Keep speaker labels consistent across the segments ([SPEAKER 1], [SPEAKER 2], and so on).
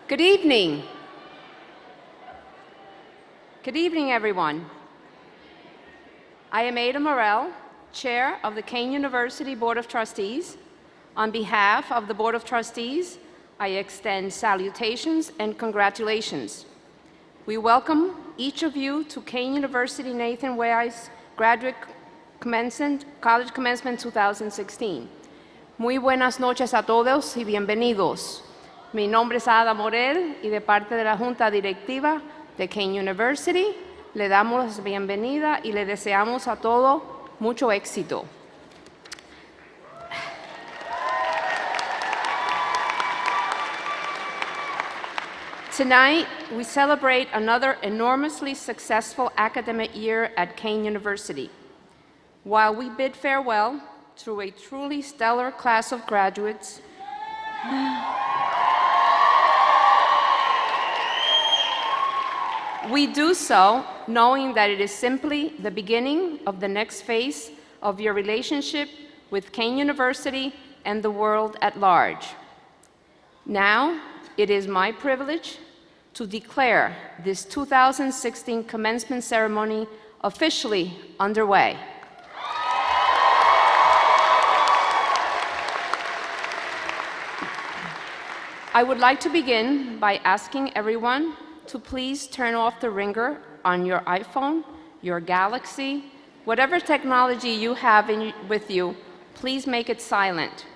[SPEAKER 1] Good evening. Good evening, everyone. I am Ada Morell, Chair of the Kean University Board of Trustees. On behalf of the Board of Trustees, I extend salutations and congratulations. We welcome each of you to Kean University Nathan Wise Graduate College Commencement 2016. Muy buenas noches a todos y bienvenidos. Mi nombre es Ada Morell y de parte de la Junta Directiva de Kean University le damos la bienvenida y le deseamos a todos mucho éxito. Tonight, we celebrate another enormously successful academic year at Kean University. While we bid farewell to a truly stellar class of graduates, we do so knowing that it is simply the beginning of the next phase of your relationship with Kean University and the world at large. Now, it is my privilege to declare this 2016 commencement ceremony officially underway. I would like to begin by asking everyone to please turn off the ringer on your iPhone, your Galaxy, whatever technology you have with you, please make it silent.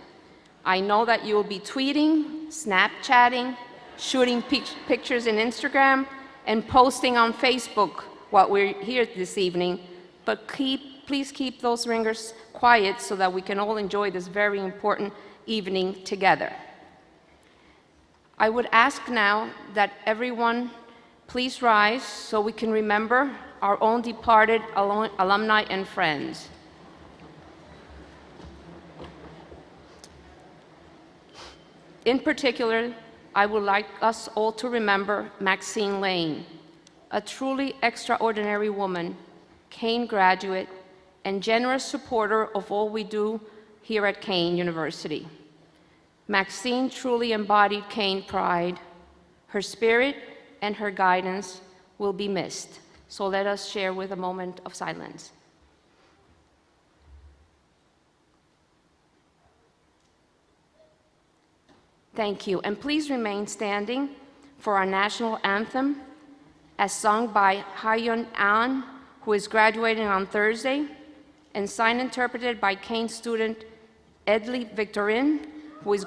[SPEAKER 1] I know that you will be tweeting, Snapchatting, shooting pictures in Instagram, and posting on Facebook while we're here this evening, but please keep those ringers quiet so that we can all enjoy this very important evening together. I would ask now that everyone please rise so we can remember our own departed alumni and friends. In particular, I would like us all to remember Maxine Lane, a truly extraordinary woman, Kean graduate, and generous supporter of all we do here at Kean University. Maxine truly embodied Kean pride. Her spirit and her guidance will be missed. So let us share with a moment of silence. Thank you, and please remain standing for our national anthem as sung by Hyun An, who is graduating on Thursday, and sign interpreted by Kean student Edley Victorin, who is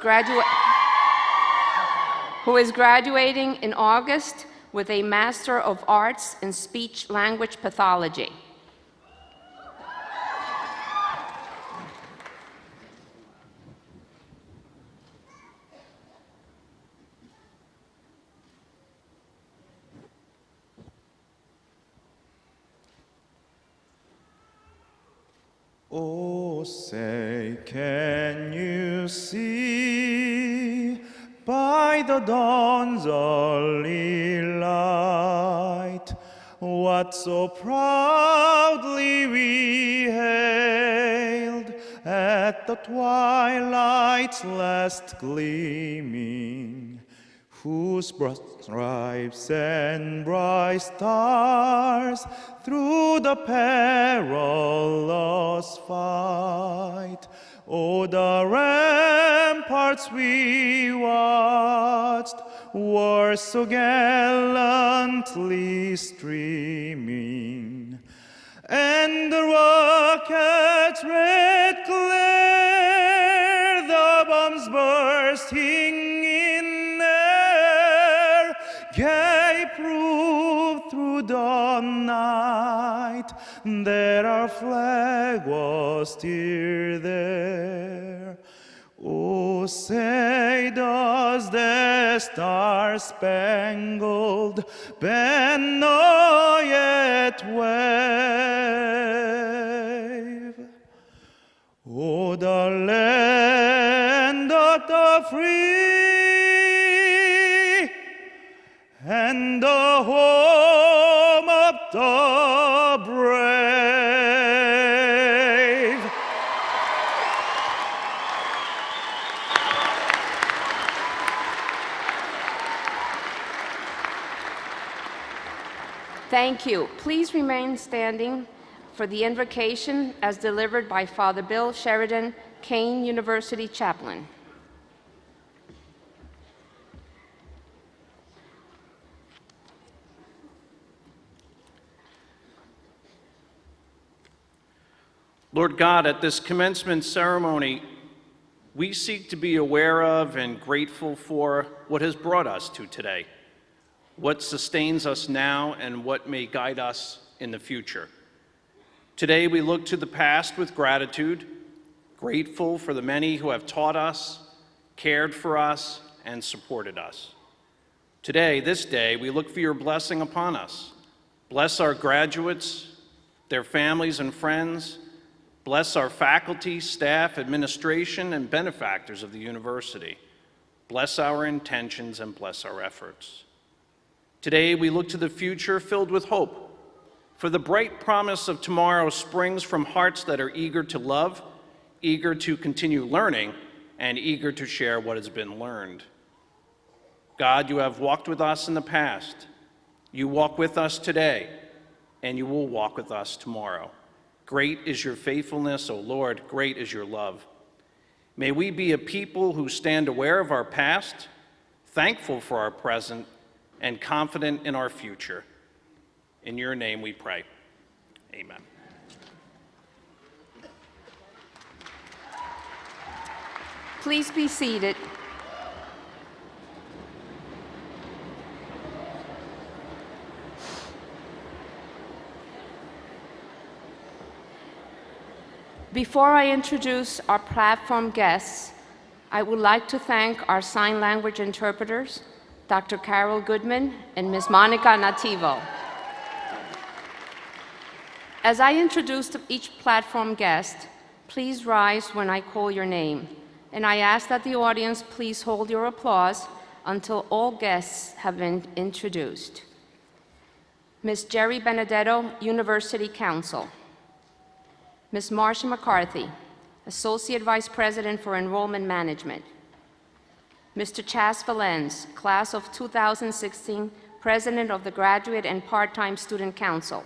[SPEAKER 1] graduating in August with a Master of Arts in Speech Language Pathology.
[SPEAKER 2] Oh, say, can you see by the dawn's early light what so proudly we hailed at the twilight's last gleaming, whose broad stripes and bright stars through the perilous fight, oh, the ramparts we watched were so gallantly streaming, and the rocket's red glare, the bombs bursting in air, gave proof through the night that our flag was still there. Oh, say, does the star-spangled banner yet wave? Oh, the land of the free and the home of the brave.
[SPEAKER 1] Thank you. Please remain standing for the invocation as delivered by Father Bill Sheridan, Kean University chaplain.
[SPEAKER 3] Lord God, at this commencement ceremony, we seek to be aware of and grateful for what has brought us to today, what sustains us now, and what may guide us in the future. Today, we look to the past with gratitude, grateful for the many who have taught us, cared for us, and supported us. Today, this day, we look for your blessing upon us. Bless our graduates, their families and friends. Bless our faculty, staff, administration, and benefactors of the university. Bless our intentions and bless our efforts. Today, we look to the future filled with hope, for the bright promise of tomorrow springs from hearts that are eager to love, eager to continue learning, and eager to share what has been learned. God, you have walked with us in the past. You walk with us today, and you will walk with us tomorrow. Great is your faithfulness, O Lord, great is your love. May we be a people who stand aware of our past, thankful for our present, and confident in our future. In your name we pray. Amen.
[SPEAKER 1] Please be seated. Before I introduce our platform guests, I would like to thank our sign language interpreters, Dr. Carol Goodman and Ms. Monica Nativo. As I introduce each platform guest, please rise when I call your name, and I ask that the audience please hold your applause until all guests have been introduced. Ms. Jerry Benedetto, University Counsel. Ms. Marcia McCarthy, Associate Vice President for Enrollment Management. Mr. Chas Valens, Class of 2016, President of the Graduate and Part-Time Student Council.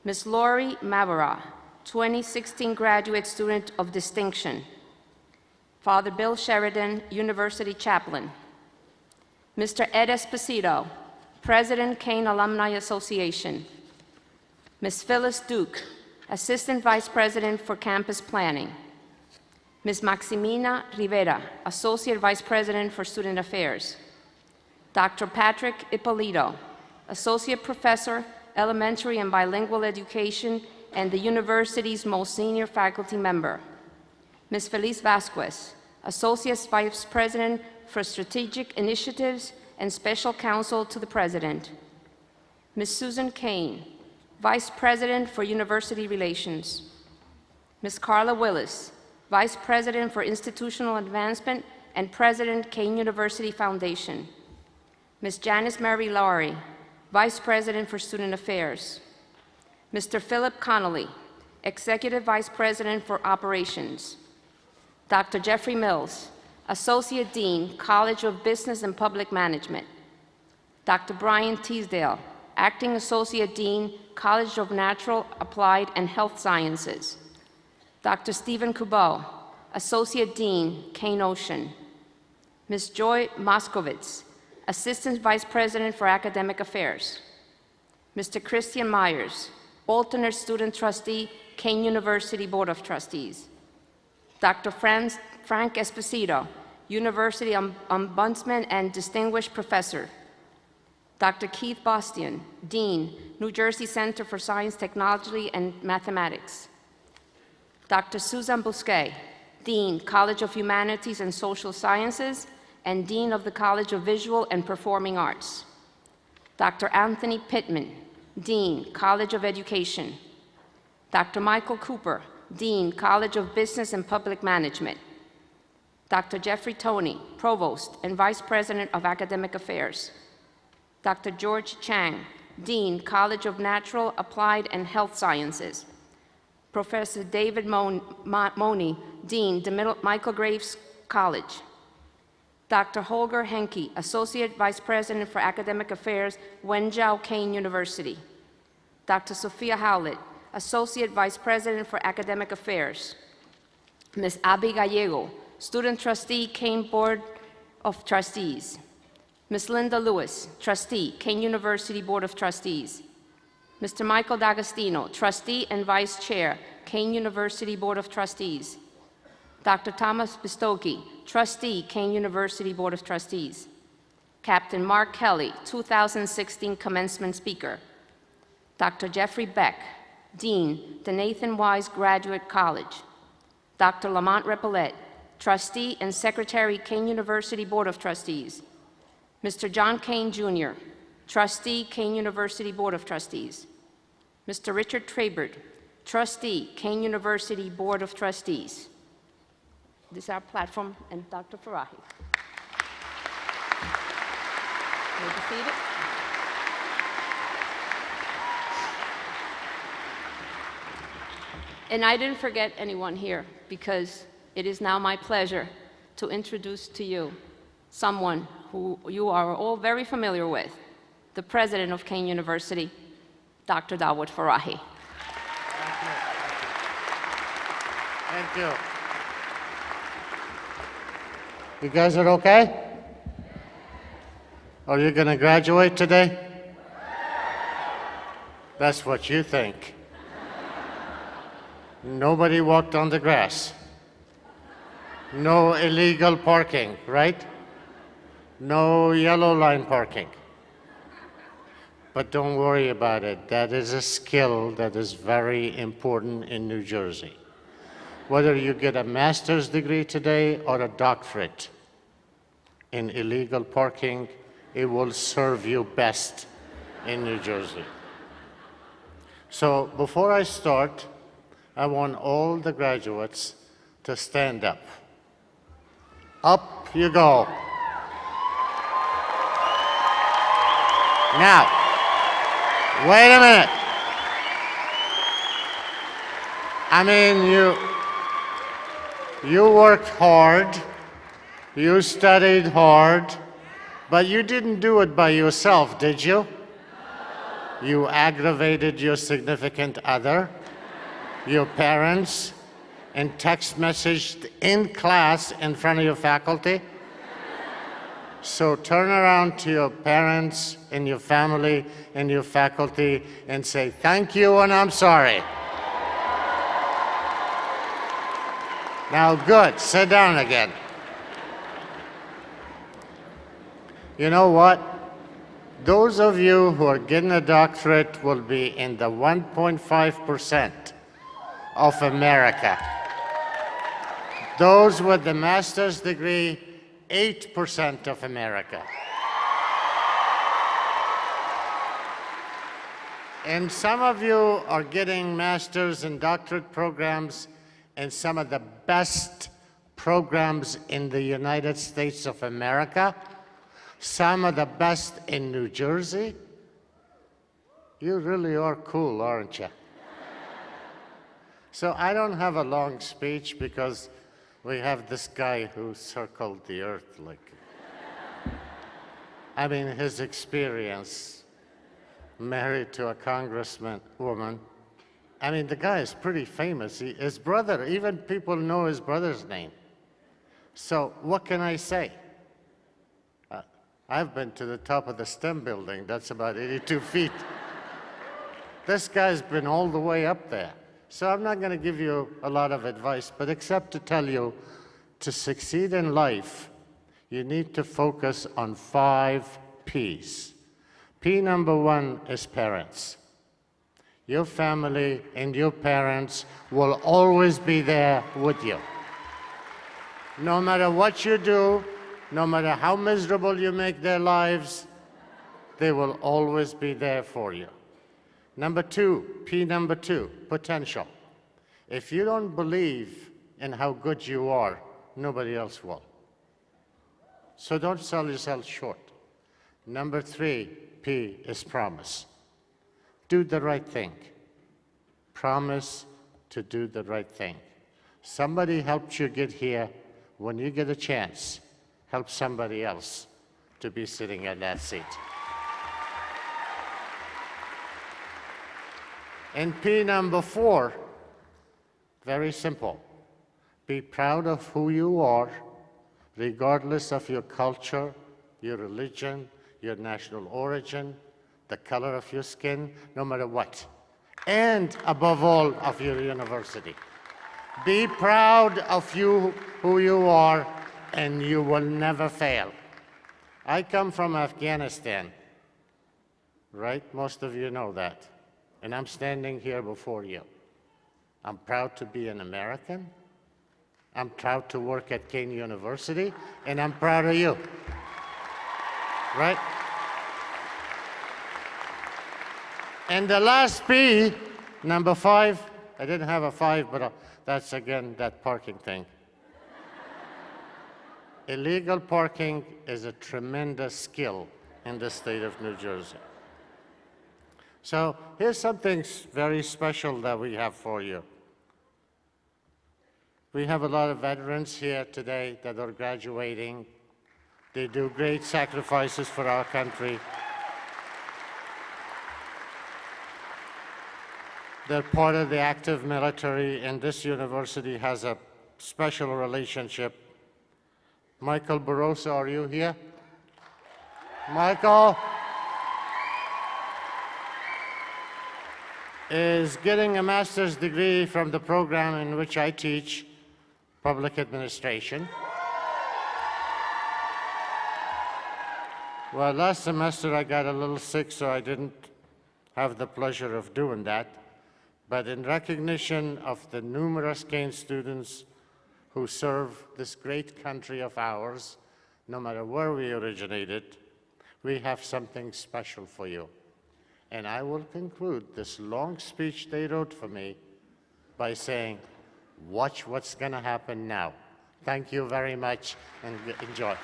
[SPEAKER 1] Ms. Lori Mavera, 2016 Graduate Student of Distinction. Father Bill Sheridan, University Chaplain. Mr. Ed Esposito, President, Kean Alumni Association. Ms. Phyllis Duke, Assistant Vice President for Campus Planning. Ms. Maximina Rivera, Associate Vice President for Student Affairs. Dr. Patrick Ippolito, Associate Professor, Elementary and Bilingual Education, and the university's most senior faculty member. Ms. Feliz Vasquez, Associate Vice President for Strategic Initiatives and Special Counsel to the President. Ms. Susan Kane, Vice President for University Relations. Ms. Carla Willis, Vice President for Institutional Advancement and President, Kean University Foundation. Ms. Janice Mary Lowry, Vice President for Student Affairs. Mr. Philip Connolly, Executive Vice President for Operations. Dr. Jeffrey Mills, Associate Dean, College of Business and Public Management. Dr. Brian Teasdale, Acting Associate Dean, College of Natural, Applied, and Health Sciences. Dr. Stephen Kubo, Associate Dean, Kean Ocean. Ms. Joy Moskowitz, Assistant Vice President for Academic Affairs. Mr. Christian Myers, Alternate Student Trustee, Kean University Board of Trustees. Dr. Frank Esposito, University Ombudsman and Distinguished Professor. Dr. Keith Bastian, Dean, New Jersey Center for Science, Technology, and Mathematics. Dr. Susan Bousquet, Dean, College of Humanities and Social Sciences, and Dean of the College of Visual and Performing Arts. Dr. Anthony Pittman, Dean, College of Education. Dr. Michael Cooper, Dean, College of Business and Public Management. Dr. Jeffrey Toney, Provost and Vice President of Academic Affairs. Dr. George Chang, Dean, College of Natural, Applied, and Health Sciences. Professor David Money, Dean, DeMichael Graves College. Dr. Holger Henke, Associate Vice President for Academic Affairs, Wenzhou Kean University. Dr. Sophia Howlett, Associate Vice President for Academic Affairs. Ms. Abby Gallego, Student Trustee, Kean Board of Trustees. Ms. Linda Lewis, Trustee, Kean University Board of Trustees. Mr. Michael D'Agostino, Trustee and Vice Chair, Kean University Board of Trustees. Dr. Thomas Bistoki, Trustee, Kean University Board of Trustees. Captain Mark Kelly, 2016 Commencement Speaker. Dr. Jeffrey Beck, Dean, the Nathan Wise Graduate College. Dr. Lamont Repollet, Trustee and Secretary, Kean University Board of Trustees. Mr. John Kean Jr., Trustee, Kean University Board of Trustees. Mr. Richard Trabert, Trustee, Kean University Board of Trustees. This is our platform, and Dr. Farahi. May be seated. And I didn't forget anyone here, because it is now my pleasure to introduce to you someone who you are all very familiar with, the president of Kean University, Dr. Dawood Farahi.
[SPEAKER 4] Thank you. You guys are okay? Are you going to graduate today? That's what you think. Nobody walked on the grass. No illegal parking, right? No yellow line parking. But don't worry about it. That is a skill that is very important in New Jersey. Whether you get a master's degree today or a doctorate in illegal parking, it will serve you best in New Jersey. So before I start, I want all the graduates to stand up. Up you go. Now, wait a minute. I mean, you worked hard, you studied hard, but you didn't do it by yourself, did you? You aggravated your significant other, your parents, and text messaged in class in front of your faculty. So turn around to your parents and your family and your faculty and say, thank you and I'm sorry. Now, good, sit down again. You know what? Those of you who are getting a doctorate will be in the 1.5% of America. Those with the master's degree, 8% of America. And some of you are getting master's and doctorate programs in some of the best programs in the United States of America, some of the best in New Jersey. You really are cool, aren't you? So I don't have a long speech because we have this guy who circled the earth I mean, his experience, married to a congressman woman. I mean, the guy is pretty famous. His brother, even people know his brother's name. So what can I say? I've been to the top of the STEM building. That's about 82 feet. This guy's been all the way up there. So I'm not going to give you a lot of advice, but except to tell you, to succeed in life, you need to focus on 5 P's. P number 1 is parents. Your family and your parents will always be there with you. No matter what you do, no matter how miserable you make their lives, they will always be there for you. Number 2, P number 2, potential. If you don't believe in how good you are, nobody else will. So don't sell yourself short. Number 3, P is promise. Do the right thing. Promise to do the right thing. Somebody helped you get here. When you get a chance, help somebody else to be sitting at that seat. And P number 4, very simple. Be proud of who you are, regardless of your culture, your religion, your national origin, the color of your skin, no matter what. And above all, of your university. Be proud of who you are, and you will never fail. I come from Afghanistan, right? Most of you know that. And I'm standing here before you. I'm proud to be an American. I'm proud to work at Kean University, and I'm proud of you. Right? And the last P, number 5, I didn't have a 5, but that's again that parking thing. Illegal parking is a tremendous skill in the state of New Jersey. So here's something very special that we have for you. We have a lot of veterans here today that are graduating. They do great sacrifices for our country. They're part of the active military, and this university has a special relationship. Michael Barossa, are you here? Michael is getting a master's degree from the program in which I teach, public administration. Well, last semester I got a little sick, so I didn't have the pleasure of doing that. But in recognition of the numerous Kean students who serve this great country of ours, no matter where we originated, we have something special for you. And I will conclude this long speech they wrote for me by saying, watch what's going to happen now. Thank you very much, and enjoy.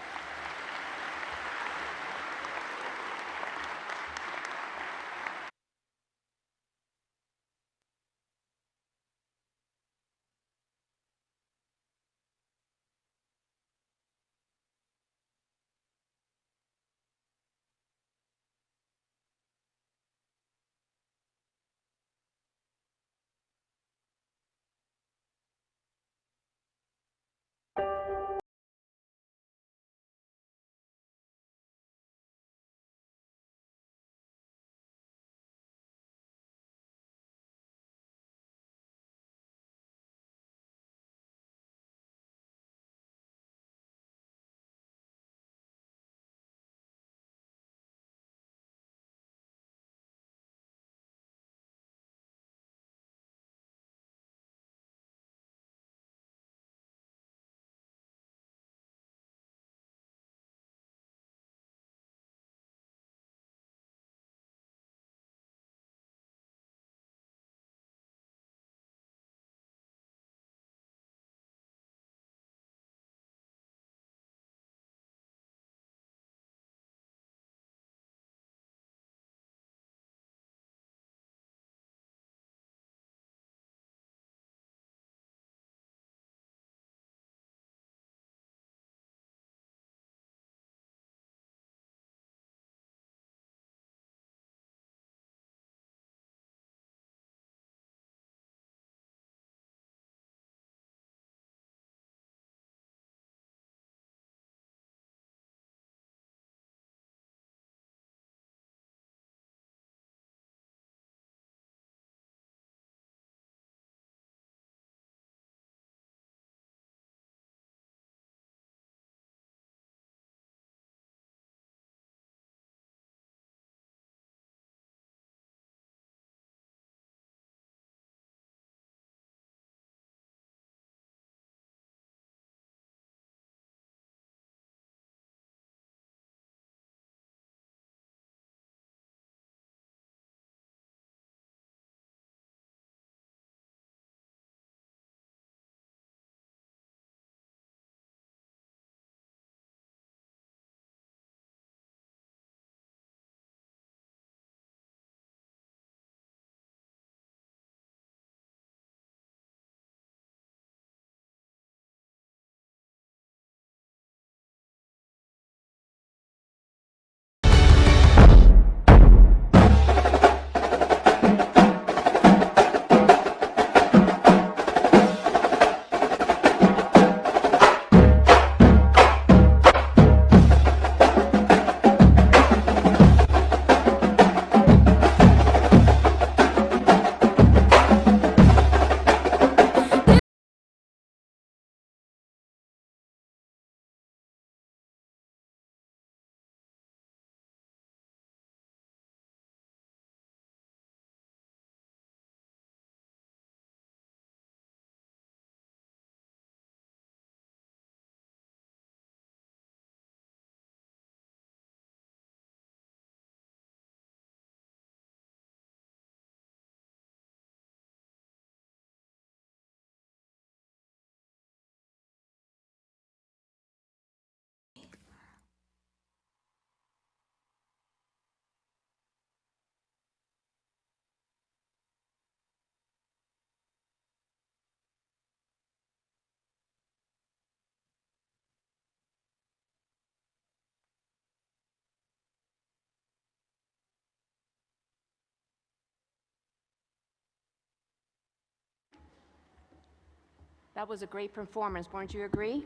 [SPEAKER 1] That was a great performance, won't you agree?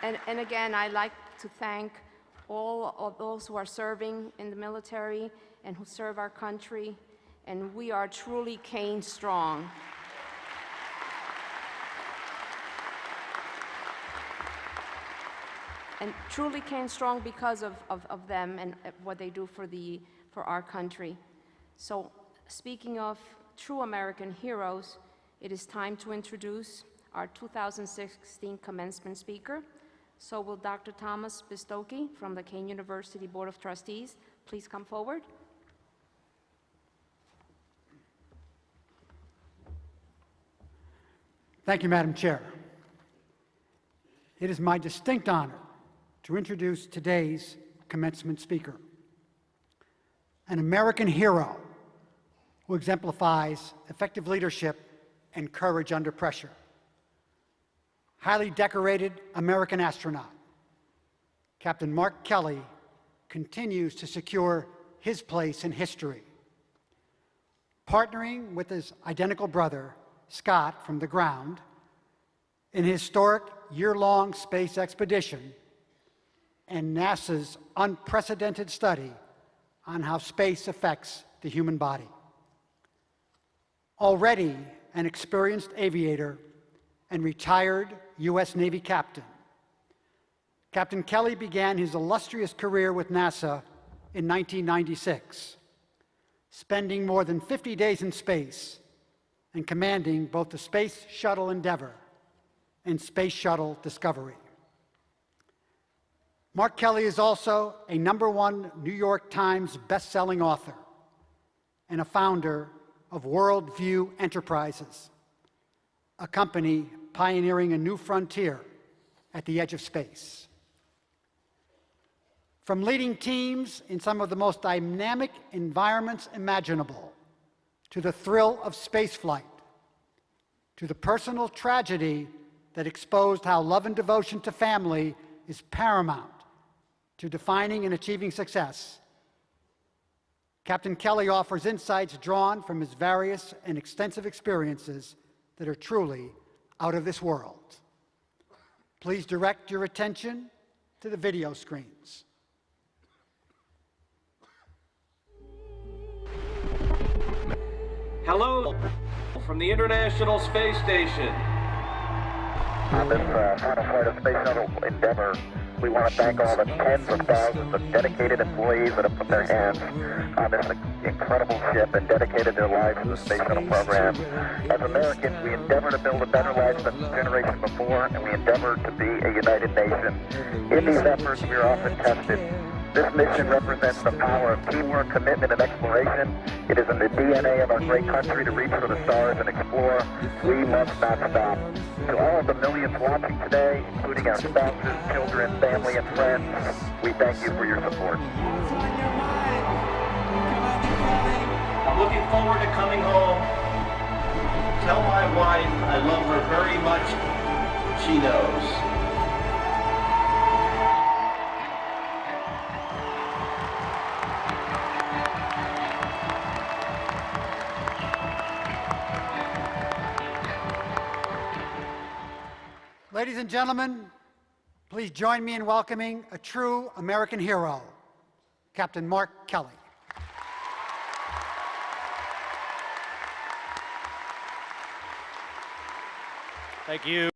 [SPEAKER 1] And again, I'd like to thank all of those who are serving in the military and who serve our country, and we are truly Kean strong. And truly Kean strong because of them and what they do for our country. So speaking of true American heroes, it is time to introduce our 2016 commencement speaker. So will Dr. Thomas Bistoki from the Kean University Board of Trustees please come forward?
[SPEAKER 5] Thank you, Madam Chair. It is my distinct honor to introduce today's commencement speaker, an American hero who exemplifies effective leadership and courage under pressure. Highly decorated American astronaut, Captain Mark Kelly continues to secure his place in history. Partnering with his identical brother, Scott, from the ground, in a historic year-long space expedition and NASA's unprecedented study on how space affects the human body. Already an experienced aviator and retired U.S. Navy captain, Captain Kelly began his illustrious career with NASA in 1996, spending more than 50 days in space and commanding both the Space Shuttle Endeavour and Space Shuttle Discovery. Mark Kelly is also a #1 New York Times best-selling author and a founder of Worldview Enterprises, a company pioneering a new frontier at the edge of space. From leading teams in some of the most dynamic environments imaginable, to the thrill of spaceflight, to the personal tragedy that exposed how love and devotion to family is paramount to defining and achieving success, Captain Kelly offers insights drawn from his various and extensive experiences that are truly out of this world. Please direct your attention to the video screens.
[SPEAKER 6] Hello from the International Space Station.
[SPEAKER 7] On this final flight of Space Shuttle Endeavour, we want to thank all the tens of thousands of dedicated employees that have put their hands on this incredible ship and dedicated their lives to the Space Shuttle program. As Americans, we endeavor to build a better life than the generation before, and we endeavor to be a united nation. In these efforts, we are often tested. This mission represents the power of teamwork, commitment, and exploration. It is in the DNA of our great country to reach for the stars and explore. We must not stop. To all of the millions watching today, including our spouses, children, family, and friends, we thank you for your support.
[SPEAKER 6] I'm looking forward to coming home. Tell my wife I love her very much. She knows.
[SPEAKER 5] Ladies and gentlemen, please join me in welcoming a true American hero, Captain Mark Kelly.
[SPEAKER 2] Thank you.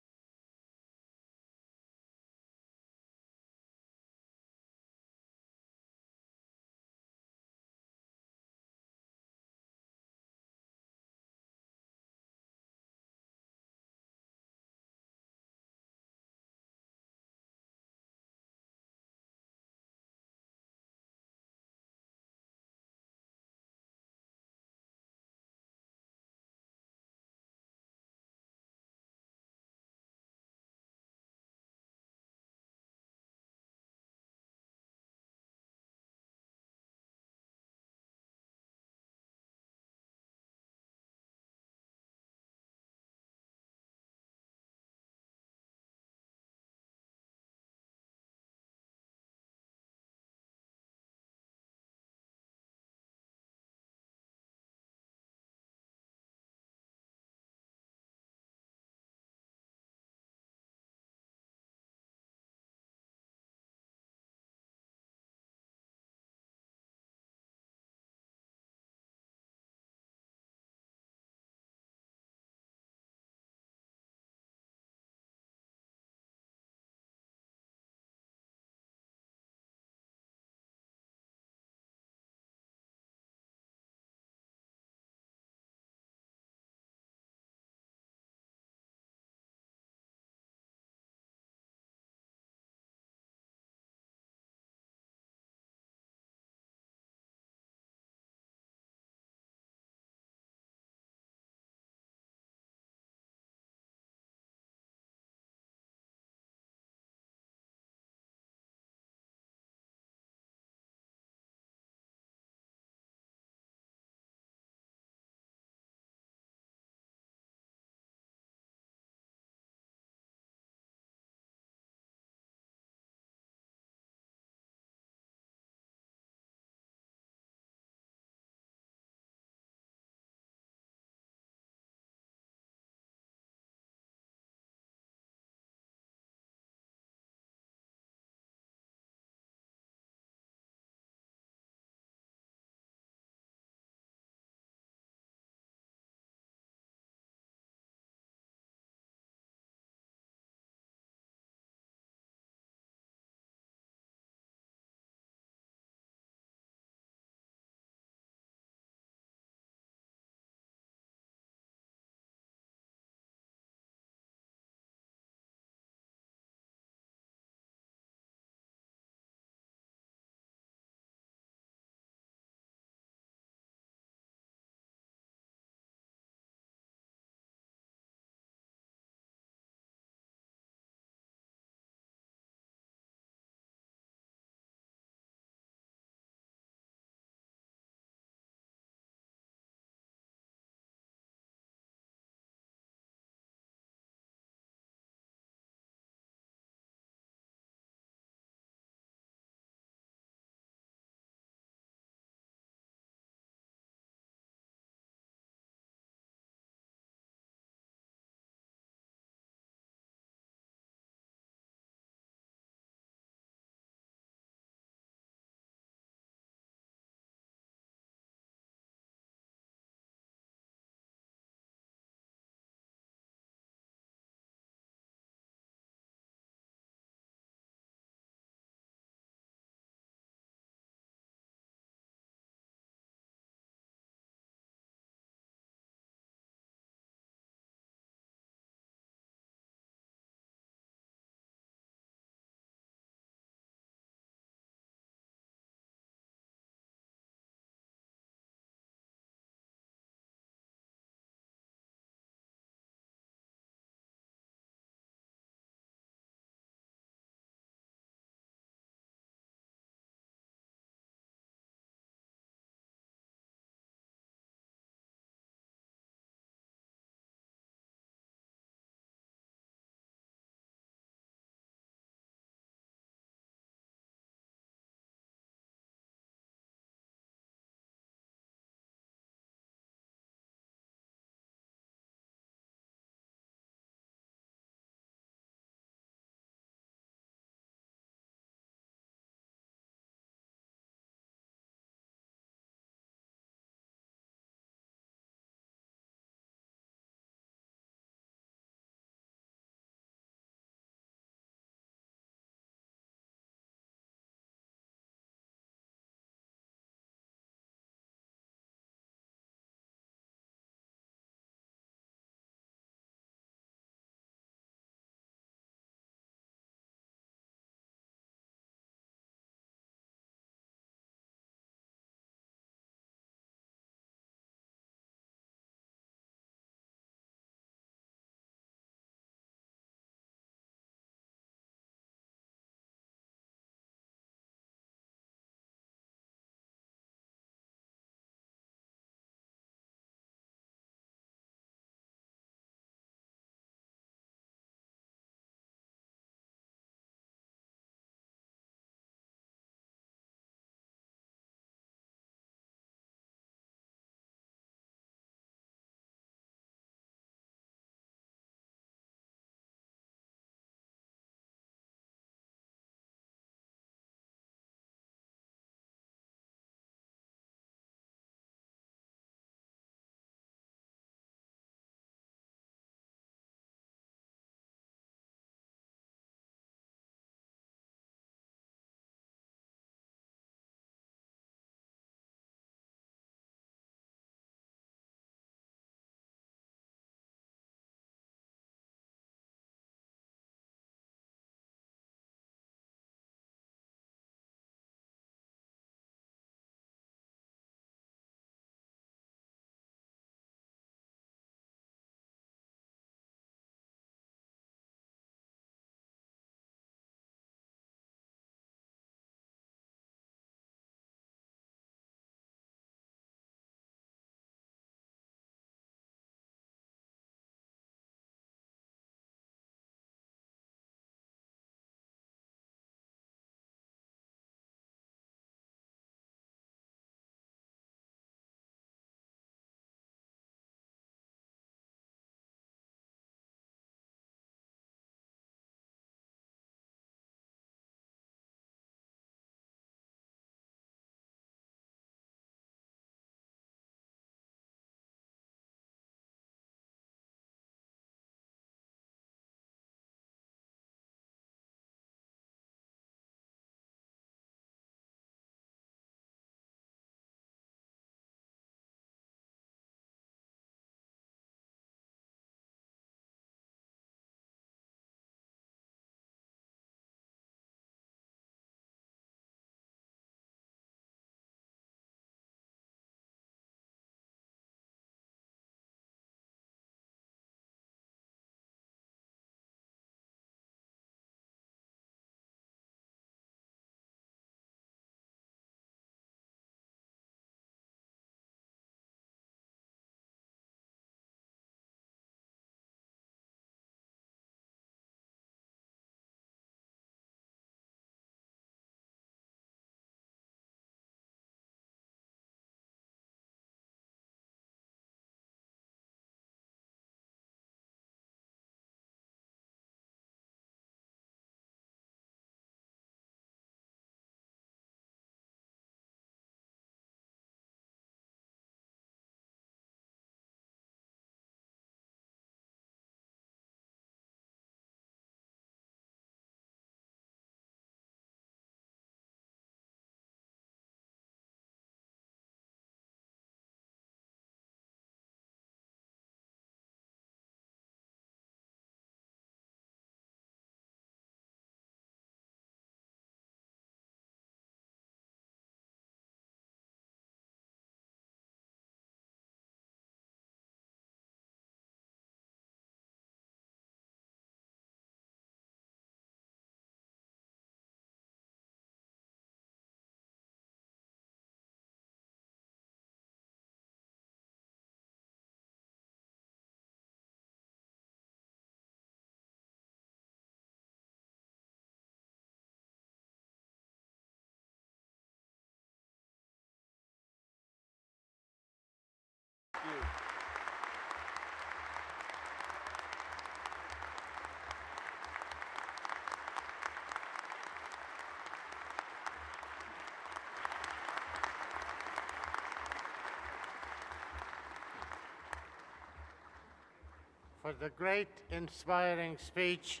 [SPEAKER 4] for the great, inspiring speech,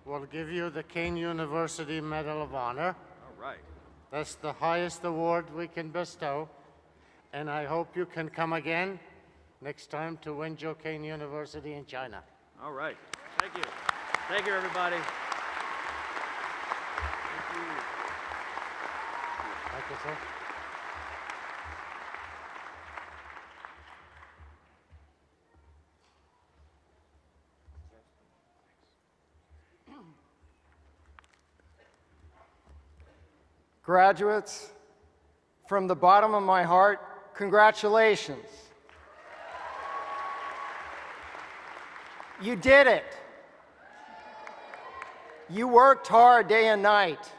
[SPEAKER 4] we'll give you the Kean University Medal of Honor.
[SPEAKER 2] All right.
[SPEAKER 4] That's the highest award we can bestow, and I hope you can come again next time to Wenzhou Kean University in China.
[SPEAKER 2] All right. Thank you. Thank you, everybody. Thank you.
[SPEAKER 4] Thank you, sir.
[SPEAKER 8] Graduates, from the bottom of my heart, congratulations. You did it. You worked hard day and night,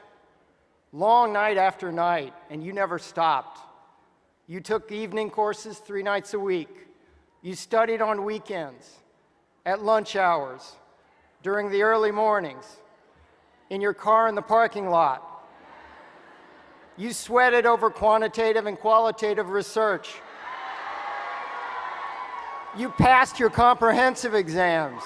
[SPEAKER 8] long night after night, and you never stopped. You took evening courses 3 nights a week. You studied on weekends, at lunch hours, during the early mornings, in your car in the parking lot. You sweated over quantitative and qualitative research. You passed your comprehensive exams.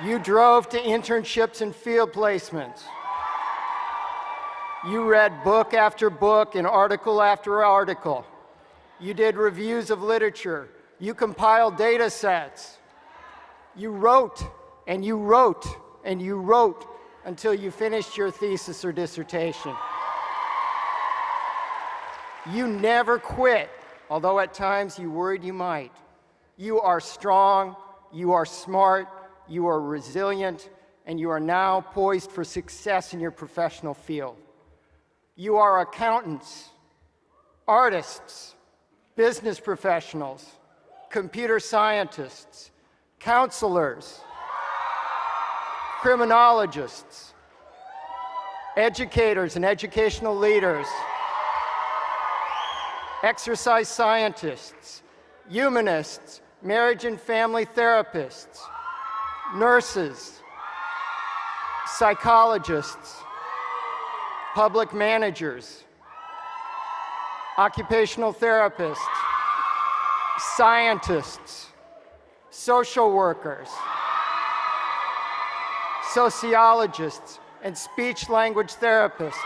[SPEAKER 8] You drove to internships and field placements. You read book after book and article after article. You did reviews of literature. You compiled data sets. You wrote and you wrote and you wrote until you finished your thesis or dissertation. You never quit, although at times you worried you might. You are strong, you are smart, you are resilient, and you are now poised for success in your professional field. You are accountants, artists, business professionals, computer scientists, counselors, criminologists, educators and educational leaders, exercise scientists, humanists, marriage and family therapists, nurses, psychologists, public managers, occupational therapists, scientists, social workers, sociologists, and speech-language therapists.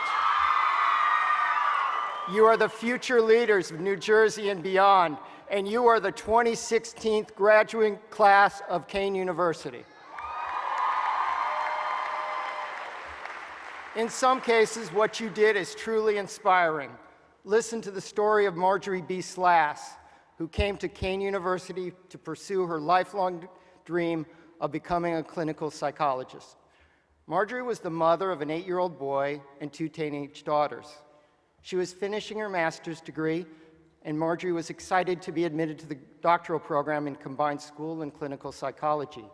[SPEAKER 8] You are the future leaders of New Jersey and beyond, and you are the 2016th graduating class of Kean University. In some cases, what you did is truly inspiring. Listen to the story of Marjorie B. Slass, who came to Kean University to pursue her lifelong dream of becoming a clinical psychologist. Marjorie was the mother of an 8-year-old boy and 2 teenage daughters. She was finishing her master's degree, and Marjorie was excited to be admitted to the doctoral program in combined school and clinical psychology.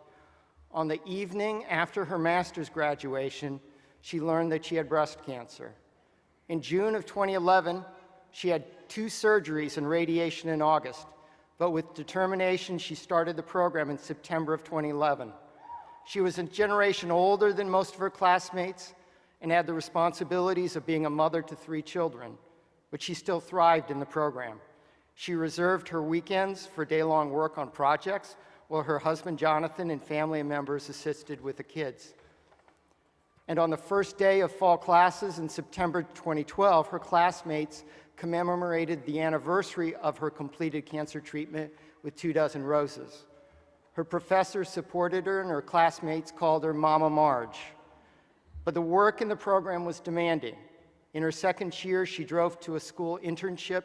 [SPEAKER 8] On the evening after her master's graduation, she learned that she had breast cancer. In June of 2011, she had 2 surgeries and radiation in August, but with determination, she started the program in September of 2011. She was a generation older than most of her classmates and had the responsibilities of being a mother to 3 children, but she still thrived in the program. She reserved her weekends for day-long work on projects, while her husband, Jonathan, and family members assisted with the kids. And on the first day of fall classes in September 2012, her classmates commemorated the anniversary of her completed cancer treatment with 24 roses. Her professors supported her, and her classmates called her Mama Marge. But the work in the program was demanding. In her second year, she drove to a school internship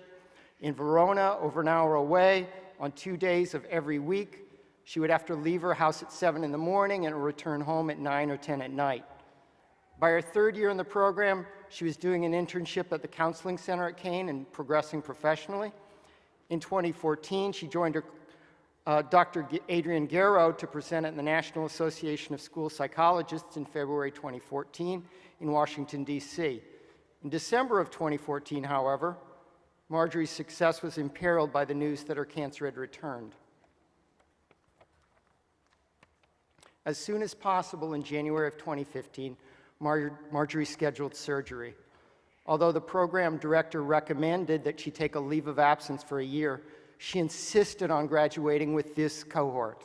[SPEAKER 8] in Verona, over an hour away, on 2 days of every week. She would have to leave her house at 7 in the morning and return home at 9 or 10 at night. By her 3rd year in the program, she was doing an internship at the Counseling Center at Kean and progressing professionally. In 2014, she joined her Dr. Adrian Garrow to present at the National Association of School Psychologists in February 2014 in Washington, D.C. In December of 2014, however, Marjorie's success was imperiled by the news that her cancer had returned. As soon as possible in January of 2015, Marjorie scheduled surgery. Although the program director recommended that she take a leave of absence for a year, she insisted on graduating with this cohort.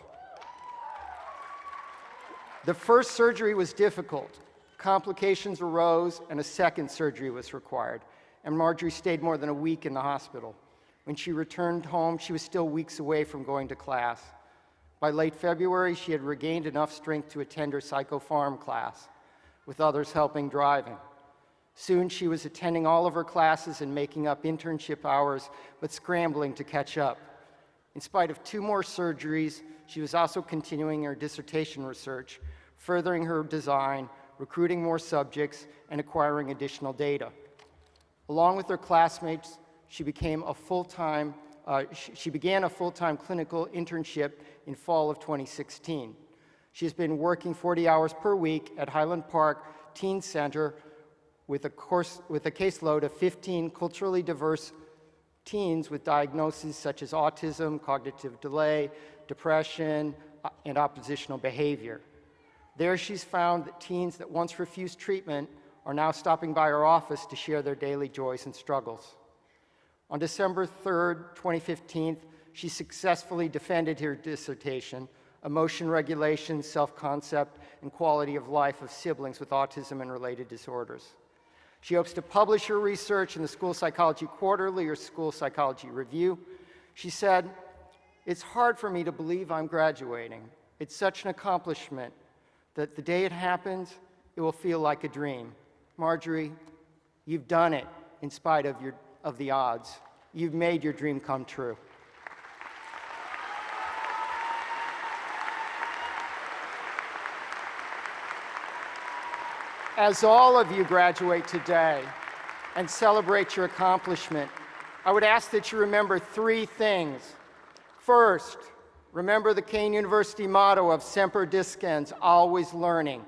[SPEAKER 8] The first surgery was difficult. Complications arose, and a second surgery was required, and Marjorie stayed more than a week in the hospital. When she returned home, she was still weeks away from going to class. By late February, she had regained enough strength to attend her psychopharm class, with others helping driving. Soon, she was attending all of her classes and making up internship hours, but scrambling to catch up. In spite of 2 more surgeries, she was also continuing her dissertation research, furthering her design, recruiting more subjects, and acquiring additional data. Along with her classmates, she began a full-time clinical internship in fall of 2016. She has been working 40 hours per week at Highland Park Teen Center with a caseload of 15 culturally diverse teens with diagnoses such as autism, cognitive delay, depression, and oppositional behavior. There she's found that teens that once refused treatment are now stopping by her office to share their daily joys and struggles. On December 3rd, 2015, she successfully defended her dissertation, Emotion Regulation, Self-Concept, and Quality of Life of Siblings with Autism and Related Disorders. She hopes to publish her research in the School Psychology Quarterly or School Psychology Review. She said, "It's hard for me to believe I'm graduating. It's such an accomplishment that the day it happens, it will feel like a dream." Marjorie, you've done it in spite of the odds. You've made your dream come true. As all of you graduate today and celebrate your accomplishment, I would ask that you remember 3 things. First, remember the Kean University motto of Semper Discens, always learning,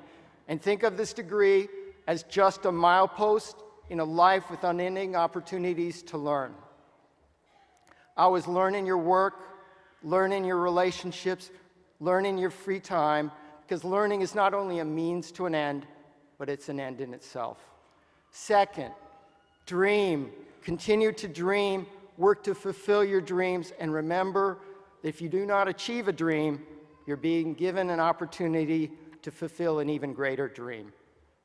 [SPEAKER 8] and think of this degree as just a milepost in a life with unending opportunities to learn. Always learn in your work, learn in your relationships, learn in your free time, because learning is not only a means to an end, but it's an end in itself. Second, dream. Continue to dream, work to fulfill your dreams, and remember that if you do not achieve a dream, you're being given an opportunity to fulfill an even greater dream.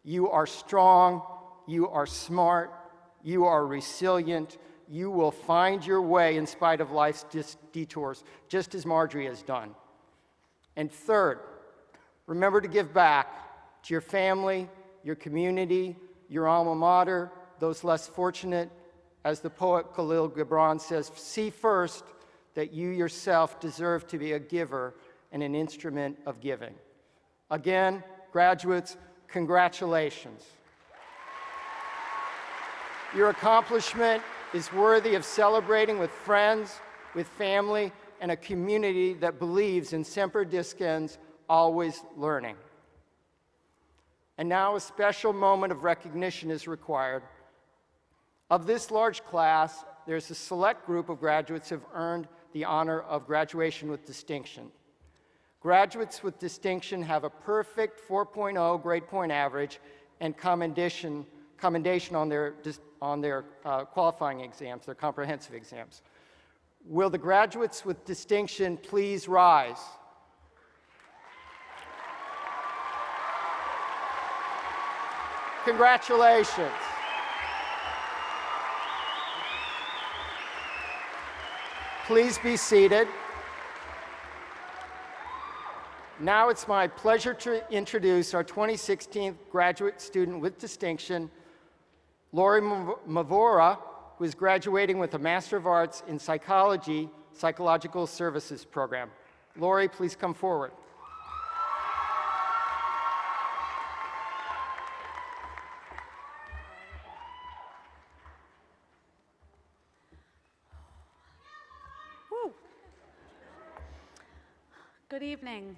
[SPEAKER 8] You are strong, you are smart, you are resilient, you will find your way in spite of life's detours, just as Marjorie has done. And third, remember to give back to your family, your community, your alma mater, those less fortunate. As the poet Khalil Gibran says, see first that you yourself deserve to be a giver and an instrument of giving. Again, graduates, congratulations. Your accomplishment is worthy of celebrating with friends, with family, and a community that believes in Semper Discens, always learning. And now a special moment of recognition is required. Of this large class, there's a select group of graduates who have earned the honor of graduation with distinction. Graduates with distinction have a perfect 4.0 grade point average and commendation on their qualifying exams, their comprehensive exams. Will the graduates with distinction please rise? Congratulations. Please be seated. Now it's my pleasure to introduce our 2016 graduate student with distinction, Lori Mavora, who is graduating with a Master of Arts in Psychology, Psychological Services program. Lori, please come forward.
[SPEAKER 9] Good evening.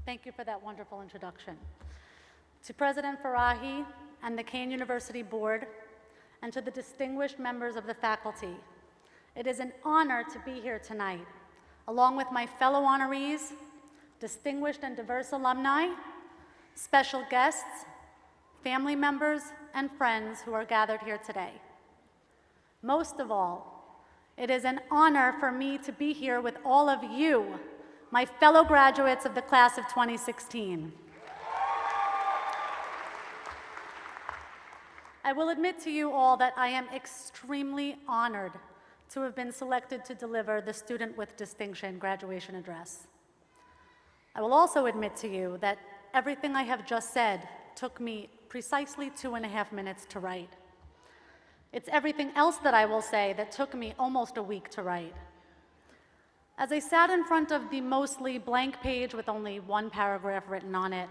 [SPEAKER 9] Thank you for that wonderful introduction. To President Farahi and the Kean University Board, and to the distinguished members of the faculty, it is an honor to be here tonight, along with my fellow honorees, distinguished and diverse alumni, special guests, family members, and friends who are gathered here today. Most of all, It is an honor for me to be here with all of you, my fellow graduates of the class of 2016. I will admit to you all that I am extremely honored to have been selected to deliver the Student with Distinction graduation address. I will also admit to you that everything I have just said took me precisely 2.5 minutes to write. It's everything else that I will say that took me almost a week to write. As I sat in front of the mostly blank page with only one paragraph written on it,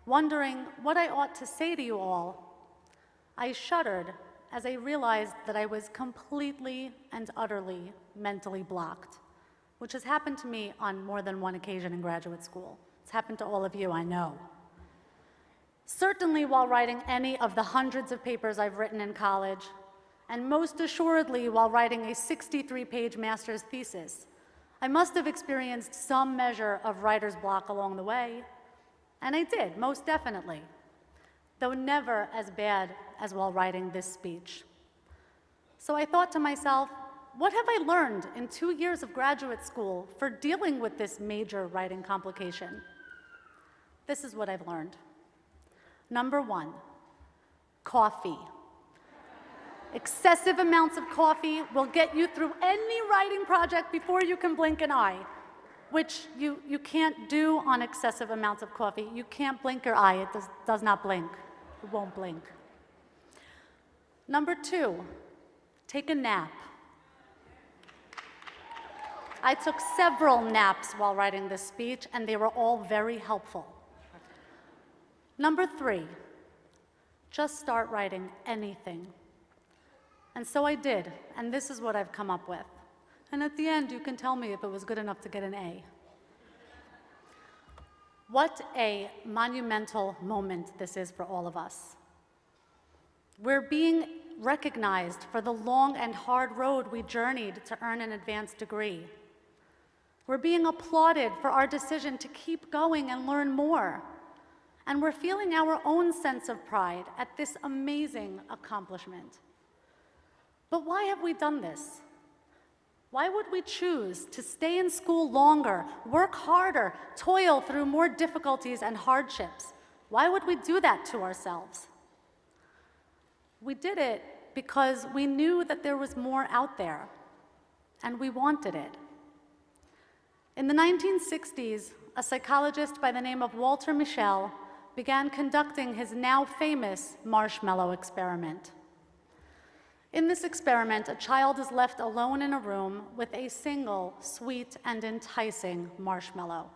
[SPEAKER 9] wondering what I ought to say to you all, I shuddered as I realized that I was completely and utterly mentally blocked, which has happened to me on more than one occasion in graduate school. It's happened to all of you, I know. Certainly while writing any of the hundreds of papers I've written in college, and most assuredly while writing a 63-page master's thesis, I must have experienced some measure of writer's block along the way, and I did, most definitely, though never as bad as while writing this speech. So I thought to myself, what have I learned in 2 years of graduate school for dealing with this major writing complication? This is what I've learned. Number 1, coffee. Excessive amounts of coffee will get you through any writing project before you can blink an eye, which you can't do on excessive amounts of coffee. You can't blink your eye, it does not blink. It won't blink. Number 2, take a nap. I took several naps while writing this speech, and they were all very helpful. Number 3, just start writing anything. And so I did, and this is what I've come up with. And at the end, you can tell me if it was good enough to get an A. What a monumental moment this is for all of us. We're being recognized for the long and hard road we journeyed to earn an advanced degree. We're being applauded for our decision to keep going and learn more. And we're feeling our own sense of pride at this amazing accomplishment. But why have we done this? Why would we choose to stay in school longer, work harder, toil through more difficulties and hardships? Why would we do that to ourselves? We did it because we knew that there was more out there, and we wanted it. In the 1960s, a psychologist by the name of Walter Mischel began conducting his now famous Marshmallow Experiment. In this experiment, a child is left alone in a room with a single sweet and enticing marshmallow.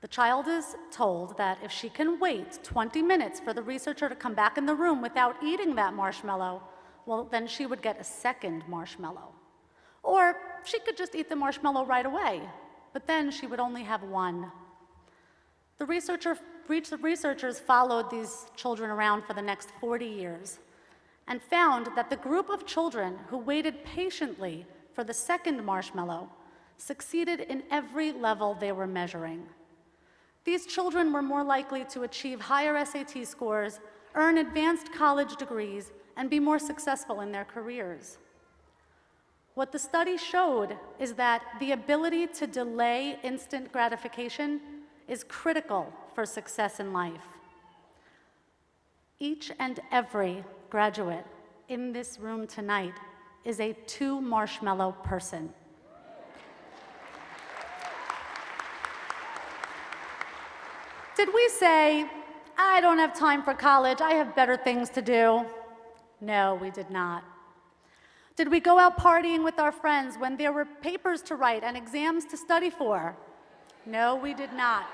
[SPEAKER 9] The child is told that if she can wait 20 minutes for the researcher to come back in the room without eating that marshmallow, well, then she would get a second marshmallow. Or she could just eat the marshmallow right away, but then she would only have one. The researchers followed these children around for the next 40 years. And found that the group of children who waited patiently for the second marshmallow succeeded in every level they were measuring. These children were more likely to achieve higher SAT scores, earn advanced college degrees, and be more successful in their careers. What the study showed is that the ability to delay instant gratification is critical for success in life. Each and every graduate in this room tonight is a 2-marshmallow person. Did we say, I don't have time for college, I have better things to do? No, we did not. Did we go out partying with our friends when there were papers to write and exams to study for? No, we did not.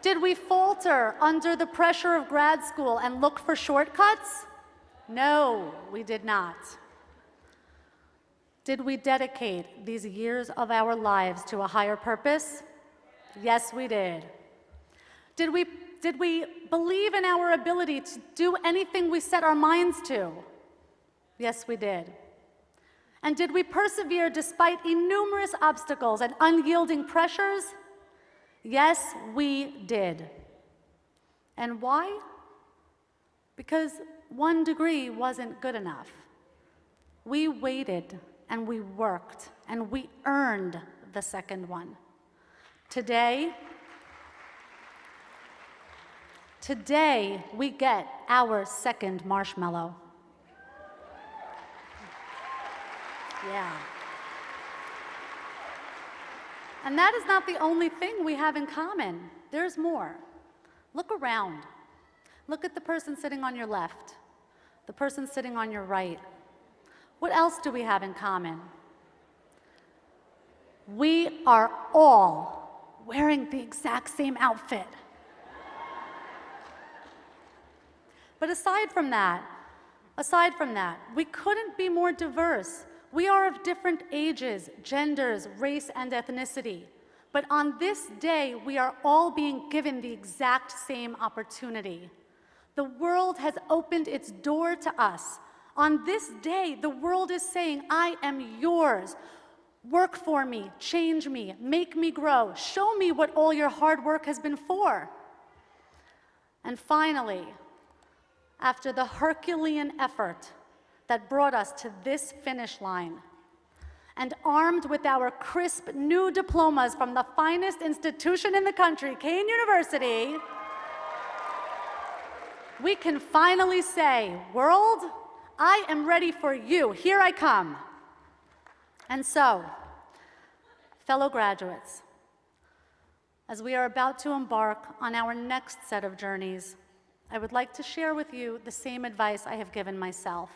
[SPEAKER 9] Did we falter under the pressure of grad school and look for shortcuts? No, we did not. Did we dedicate these years of our lives to a higher purpose? Yes, we did. Did we believe in our ability to do anything we set our minds to? Yes, we did. And did we persevere despite innumerous obstacles and unyielding pressures? Yes, we did. And why? Because one degree wasn't good enough. We waited and we worked and we earned the second one. Today we get our second marshmallow. Yeah. And that is not the only thing we have in common. There's more. Look around. Look at the person sitting on your left, the person sitting on your right. What else do we have in common? We are all wearing the exact same outfit. But aside from that, we couldn't be more diverse. We are of different ages, genders, race, and ethnicity. But on this day, we are all being given the exact same opportunity. The world has opened its door to us. On this day, the world is saying, I am yours. Work for me, change me, make me grow. Show me what all your hard work has been for. And finally, after the Herculean effort that brought us to this finish line, and armed with our crisp new diplomas from the finest institution in the country, Kean University, we can finally say, world, I am ready for you. Here I come. And so, fellow graduates, as we are about to embark on our next set of journeys, I would like to share with you the same advice I have given myself.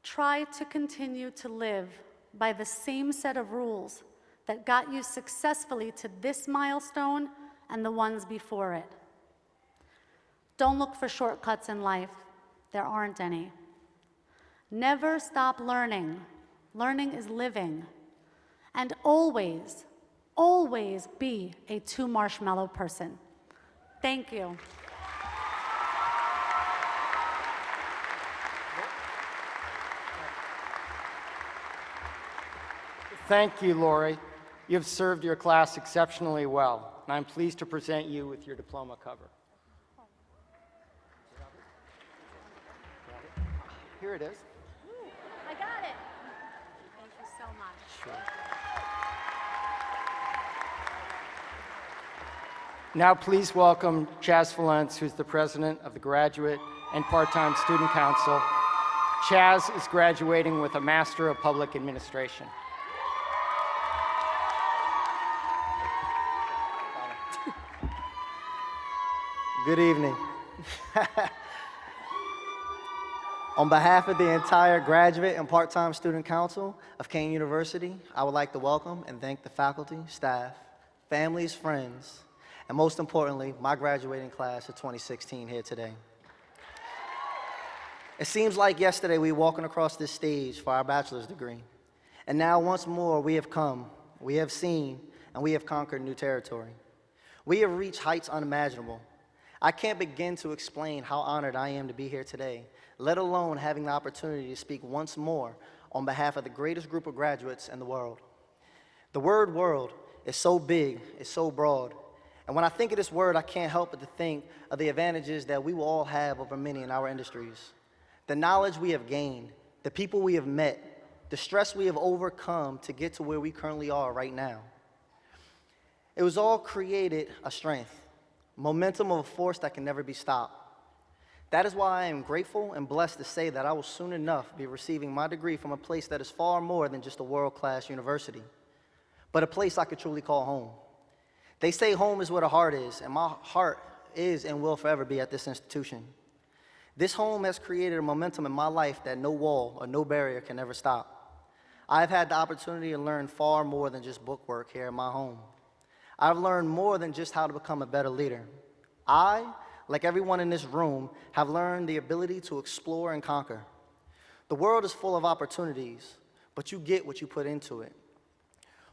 [SPEAKER 9] Try to continue to live by the same set of rules that got you successfully to this milestone and the ones before it. Don't look for shortcuts in life. There aren't any. Never stop learning. Learning is living. And always, always be a two-marshmallow person. Thank you.
[SPEAKER 8] Thank you, Lori. You have served your class exceptionally well, and I'm pleased to present you with your diploma cover. Here it is.
[SPEAKER 9] I got it. Thank you so much.
[SPEAKER 8] Sure. Now please welcome Chaz Valence, who's the president of the Graduate and Part-Time Student Council. Chaz is graduating with a Master of Public Administration.
[SPEAKER 10] Good evening. On behalf of the entire Graduate and Part-Time Student Council of Kean University, I would like to welcome and thank the faculty, staff, families, friends, and most importantly, my graduating class of 2016 here today. It seems like yesterday we were walking across this stage for our bachelor's degree. And now once more we have come, we have seen, and we have conquered new territory. We have reached heights unimaginable. I can't begin to explain how honored I am to be here today, let alone having the opportunity to speak once more on behalf of the greatest group of graduates in the world. The word world is so big, it's so broad. And when I think of this word, I can't help but to think of the advantages that we will all have over many in our industries. The knowledge we have gained, the people we have met, the stress we have overcome to get to where we currently are right now. It was all created a strength, momentum of a force that can never be stopped. That is why I am grateful and blessed to say that I will soon enough be receiving my degree from a place that is far more than just a world-class university, but a place I could truly call home. They say home is where the heart is, and my heart is and will forever be at this institution. This home has created a momentum in my life that no wall or no barrier can ever stop. I've had the opportunity to learn far more than just bookwork here in my home. I've learned more than just how to become a better leader. I, like everyone in this room, have learned the ability to explore and conquer. The world is full of opportunities, but you get what you put into it.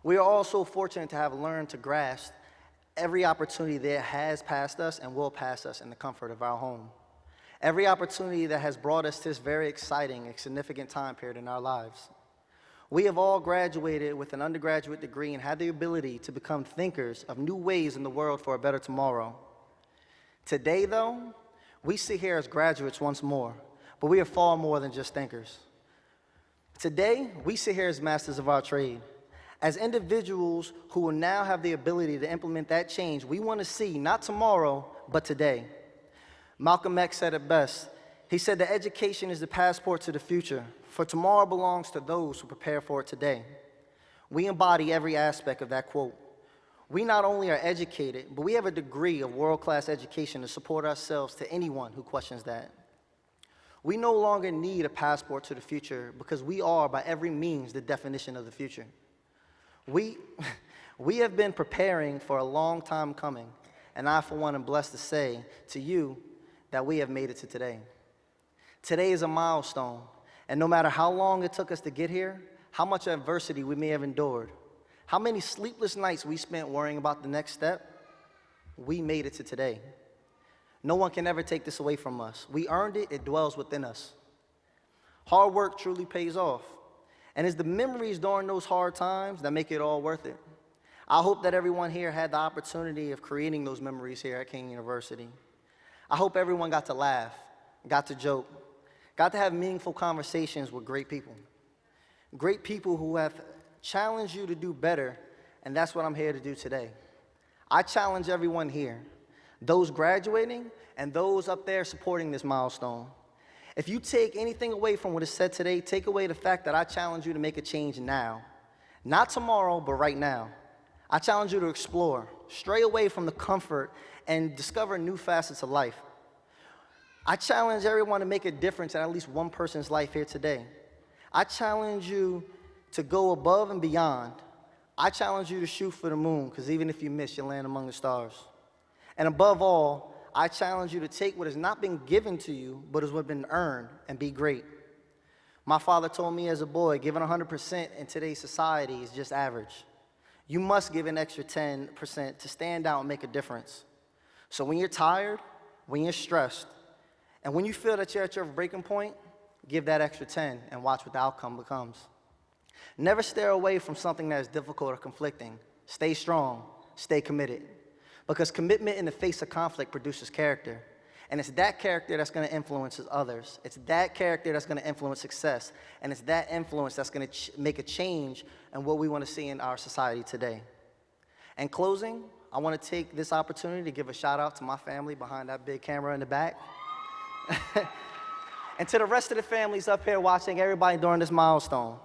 [SPEAKER 10] We are all so fortunate to have learned to grasp every opportunity that has passed us and will pass us in the comfort of our home. Every opportunity that has brought us to this very exciting and significant time period in our lives. We have all graduated with an undergraduate degree and had the ability to become thinkers of new ways in the world for a better tomorrow. Today, though, we sit here as graduates once more, but we are far more than just thinkers. Today, we sit here as masters of our trade, as individuals who will now have the ability to implement that change we want to see, not tomorrow, but today. Malcolm X said it best. He said that education is the passport to the future, for tomorrow belongs to those who prepare for it today. We embody every aspect of that quote. We not only are educated, but we have a degree of world-class education to support ourselves to anyone who questions that. We no longer need a passport to the future because we are, by every means, the definition of the future. We have been preparing for a long time coming, and I, for one, am blessed to say to you that we have made it to today. Today is a milestone, and no matter how long it took us to get here, how much adversity we may have endured, how many sleepless nights we spent worrying about the next step, we made it to today. No one can ever take this away from us. We earned it, it dwells within us. Hard work truly pays off. And it's the memories during those hard times that make it all worth it. I hope that everyone here had the opportunity of creating those memories here at Kean University. I hope everyone got to laugh, got to joke, got to have meaningful conversations with great people. Great people who have challenged you to do better, and that's what I'm here to do today. I challenge everyone here, those graduating and those up there supporting this milestone. If you take anything away from what is said today, take away the fact that I challenge you to make a change now. Not tomorrow, but right now. I challenge you to explore, stray away from the comfort, and discover new facets of life. I challenge everyone to make a difference in at least one person's life here today. I challenge you to go above and beyond. I challenge you to shoot for the moon, because even if you miss, you'll land among the stars. And above all, I challenge you to take what has not been given to you, but has been earned, and be great. My father told me as a boy, giving 100% in today's society is just average. You must give an extra 10% to stand out and make a difference. So when you're tired, when you're stressed, and when you feel that you're at your breaking point, give that extra 10 and watch what the outcome becomes. Never stare away from something that is difficult or conflicting. Stay strong, stay committed. Because commitment in the face of conflict produces character. And it's that character that's going to influence others. It's that character that's going to influence success. And it's that influence that's going to make a change in what we want to see in our society today. In closing, I want to take this opportunity to give a shout out to my family behind that big camera in the back. And to the rest of the families up here watching, everybody during this milestone.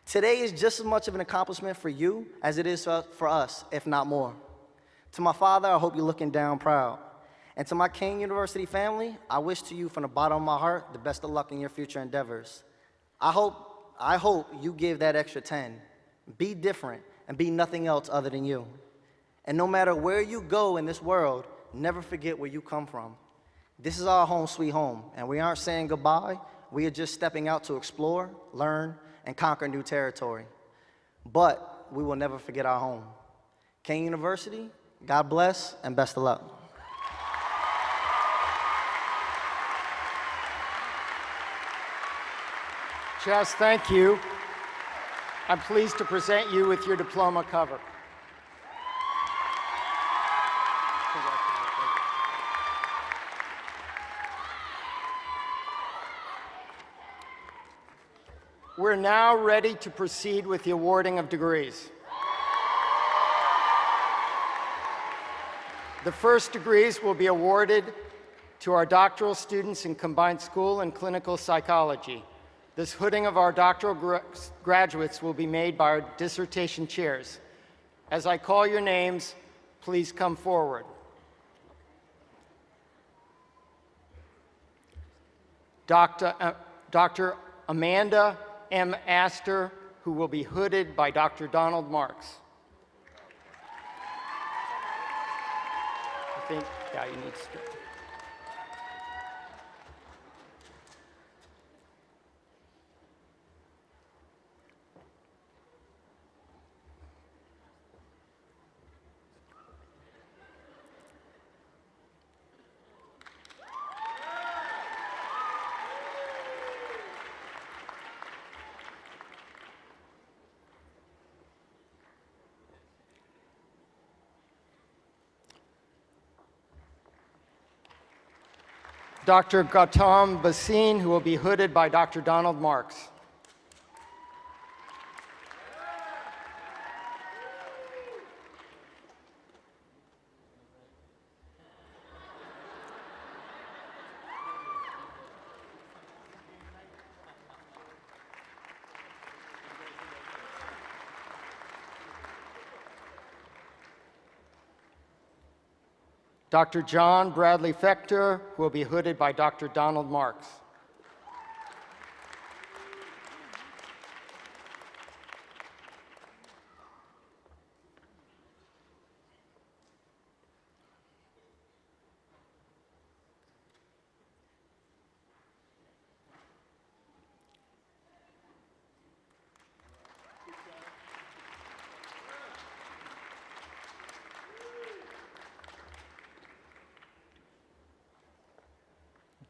[SPEAKER 10] Today is just as much of an accomplishment for you as it is for us, if not more. To my father, I hope you're looking down proud. And to my Kean University family, I wish to you from the bottom of my heart the best of luck in your future endeavors. I hope you give that extra 10. Be different and be nothing else other than you. And no matter where you go in this world, never forget where you come from. This is our home sweet home, and we aren't saying goodbye. We are just stepping out to explore, learn, and conquer new territory. But we will never forget our home. Kean University, God bless, and best of luck.
[SPEAKER 8] Chess, thank you. I'm pleased to present you with your diploma cover. We're now ready to proceed with the awarding of degrees. The first degrees will be awarded to our doctoral students in combined school and clinical psychology. This hooding of our doctoral graduates will be made by our dissertation chairs. As I call your names, please come forward. Dr. Amanda M. Astor, who will be hooded by Dr. Donald Marks. I think, yeah, you need to. Dr. Gautam Basin, who will be hooded by Dr. Donald Marks. Dr. John Bradley Fechter, who will be hooded by Dr. Donald Marks.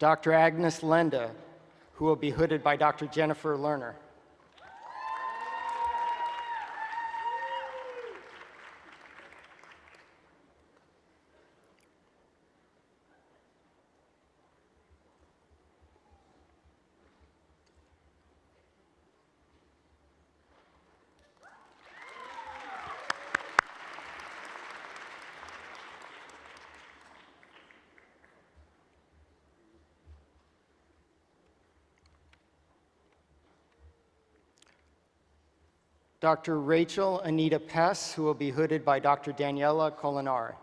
[SPEAKER 8] Dr. Agnes Lenda, who will be hooded by Dr. Jennifer Lerner. Dr. Rachel Anita Pess, who will be hooded by Dr. Daniela Colinari.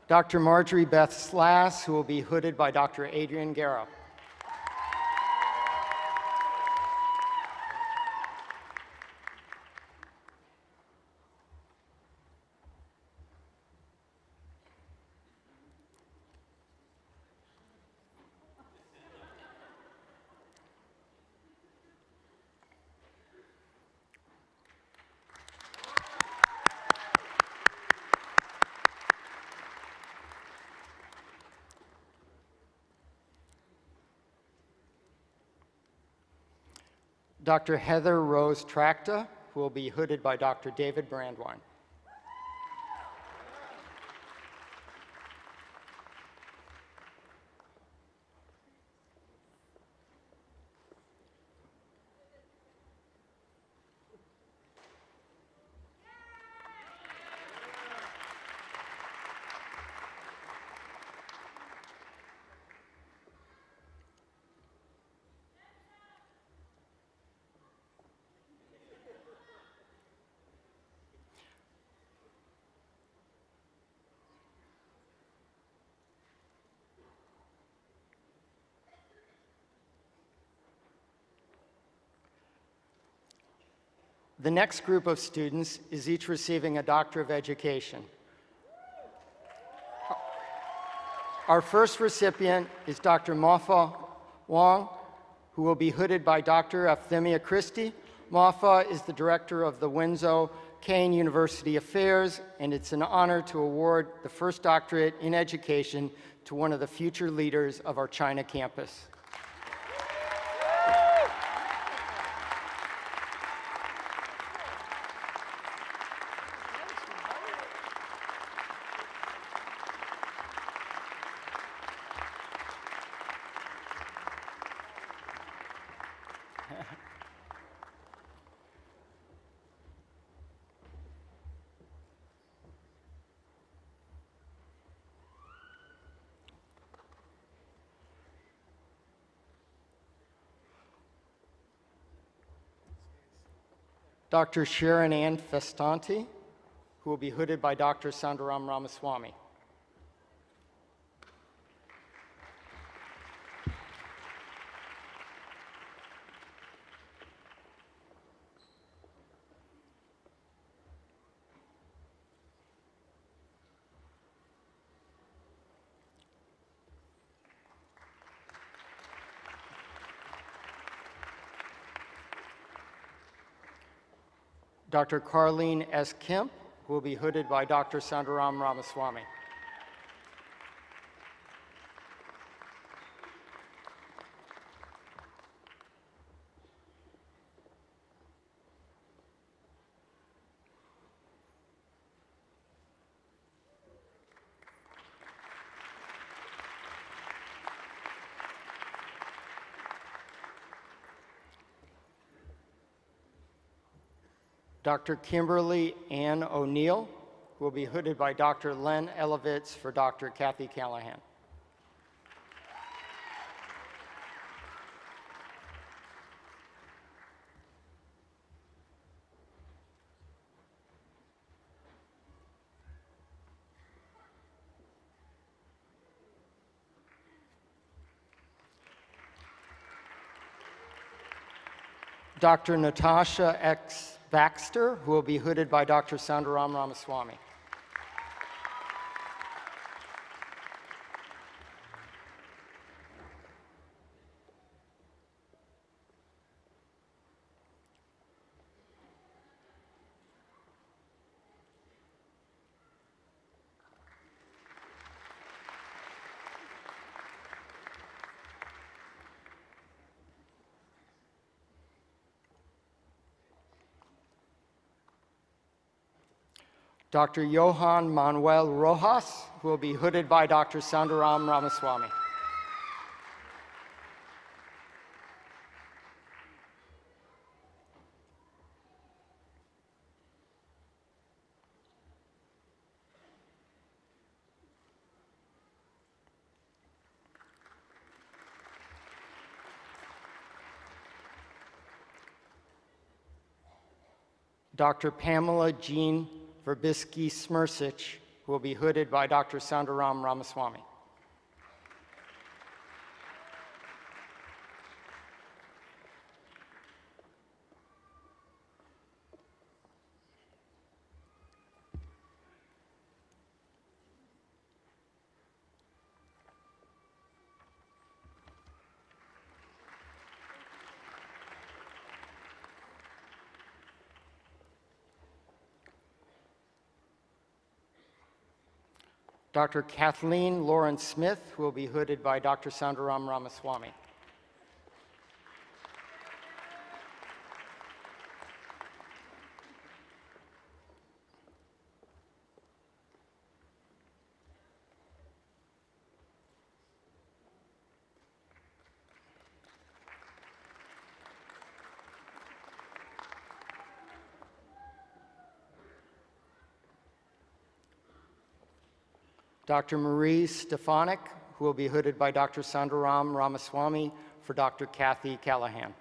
[SPEAKER 8] Dr. Marjorie Beth Slass, who will be hooded by Dr. Adrian Guerra. Dr. Heather Rose Tracta, who will be hooded by Dr. David Brandwine. The next group of students is each receiving a Doctor of Education. Our first recipient is Dr. Mafa Wong, who will be hooded by Dr. Euphemia Christie. Mafa is the director of the Windsor Kean University Affairs, and it's an honor to award the first doctorate in education to one of the future leaders of our China campus. Dr. Sharon Ann Festanti, who will be hooded by Dr. Sundaram Ramaswamy. Dr. Carlene S. Kemp, who will be hooded by Dr. Sundaram Ramaswamy. Dr. Kimberly Ann O'Neill, who will be hooded by Dr. Len Elovitz for Dr. Kathy Callahan. Dr. Natasha X. Baxter, who will be hooded by Dr. Sundaram Ramaswamy. Dr. Johan Manuel Rojas, who will be hooded by Dr. Sundaram Ramaswamy. Dr. Pamela Jean Verbisky Smirsic, who will be hooded by Dr. Sundaram Ramaswamy. Dr. Kathleen Lawrence Smith, who will be hooded by Dr. Sundaram Ramaswamy. Dr. Marie Stefanik, who will be hooded by Dr. Sundaram Ramaswamy for Dr. Kathy Callahan.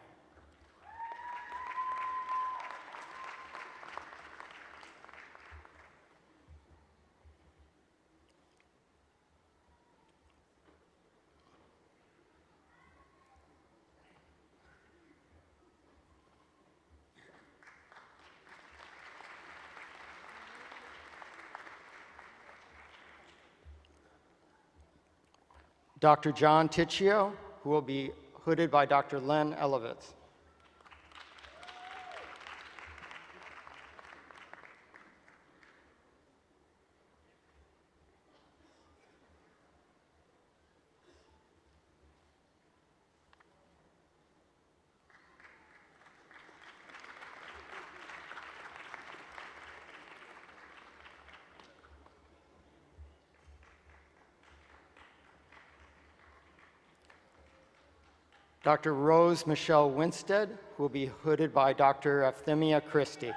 [SPEAKER 8] Dr. John Ticcio, who will be hooded by Dr. Len Elovitz. Dr. Rose Michelle Winstead, who will be hooded by Dr. Euphemia Christie.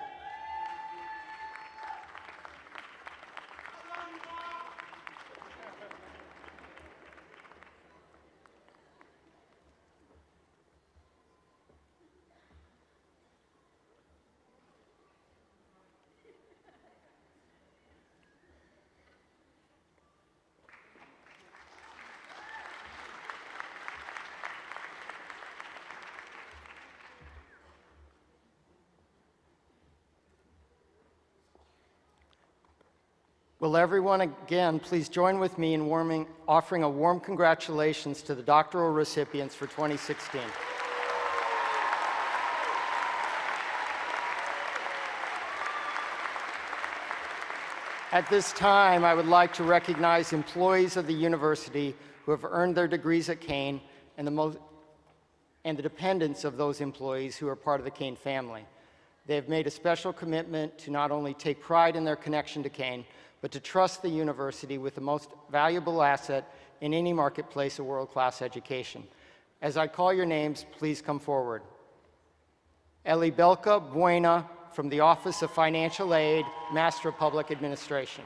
[SPEAKER 8] Will everyone again please join with me in offering a warm congratulations to the doctoral recipients for 2016. At this time, I would like to recognize employees of the university who have earned their degrees at Kean and the dependents of those employees who are part of the Kean family. They have made a special commitment to not only take pride in their connection to Kean, but to trust the university with the most valuable asset in any marketplace, a world-class education. As I call your names, please come forward. Elibelka Buena from the Office of Financial Aid, Master of Public Administration.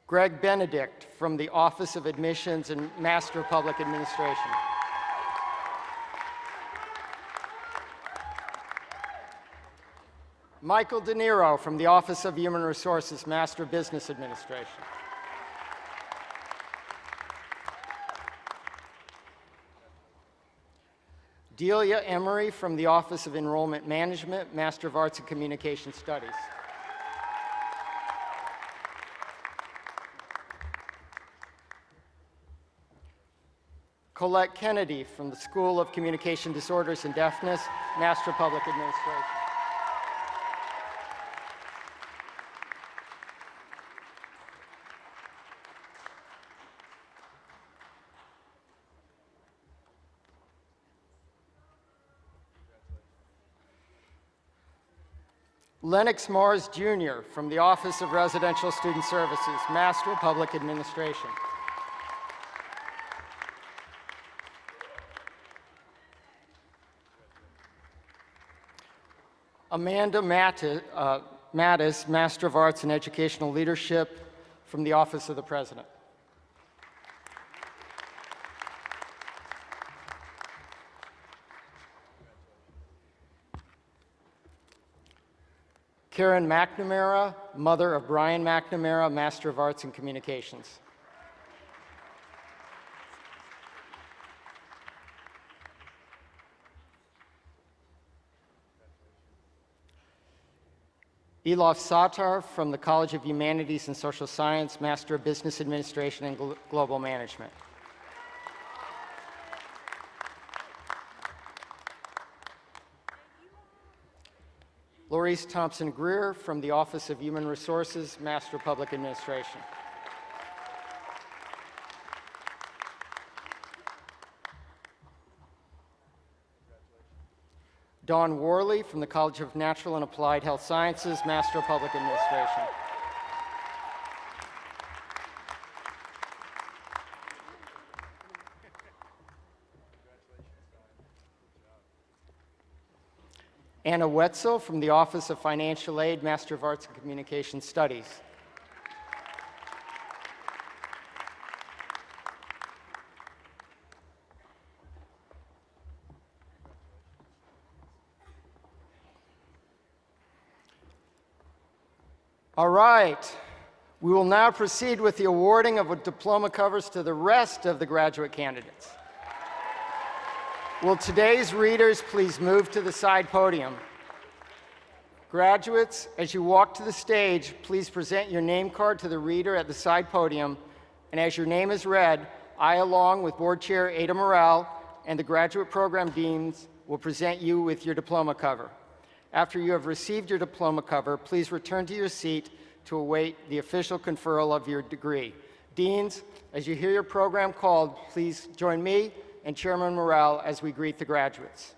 [SPEAKER 8] Greg Benedict from the Office of Admissions and Master of Public Administration. Michael De Niro from the Office of Human Resources, Master of Business Administration. Delia Emery from the Office of Enrollment Management, Master of Arts in Communication Studies. Colette Kennedy from the School of Communication Disorders and Deafness, Master of Public Administration. Lennox Mars Jr. from the Office of Residential Student Services, Master of Public Administration. Amanda Mattis, Master of Arts in Educational Leadership from the Office of the President. Karen McNamara, mother of Brian McNamara, Master of Arts in Communications. Elof Satar from the College of Humanities and Social Science, Master of Business Administration and Global Management. Laurice Thompson-Greer from the Office of Human Resources, Master of Public Administration. Dawn Worley from the College of Natural and Applied Health Sciences, Master of Public Administration. Anna Wetzel from the Office of Financial Aid, Master of Arts in Communication Studies. All right, we will now proceed with the awarding of diploma covers to the rest of the graduate candidates. Will today's readers please move to the side podium? Graduates, as you walk to the stage, please present your name card to the reader at the side podium, and as your name is read, I, along with Board Chair Ada Morrell and the graduate program deans, will present you with your diploma cover. After you have received your diploma cover, please return to your seat to await the official conferral of your degree. Deans, as you hear your program called, please join me and Chairman Morrell as we greet the graduates.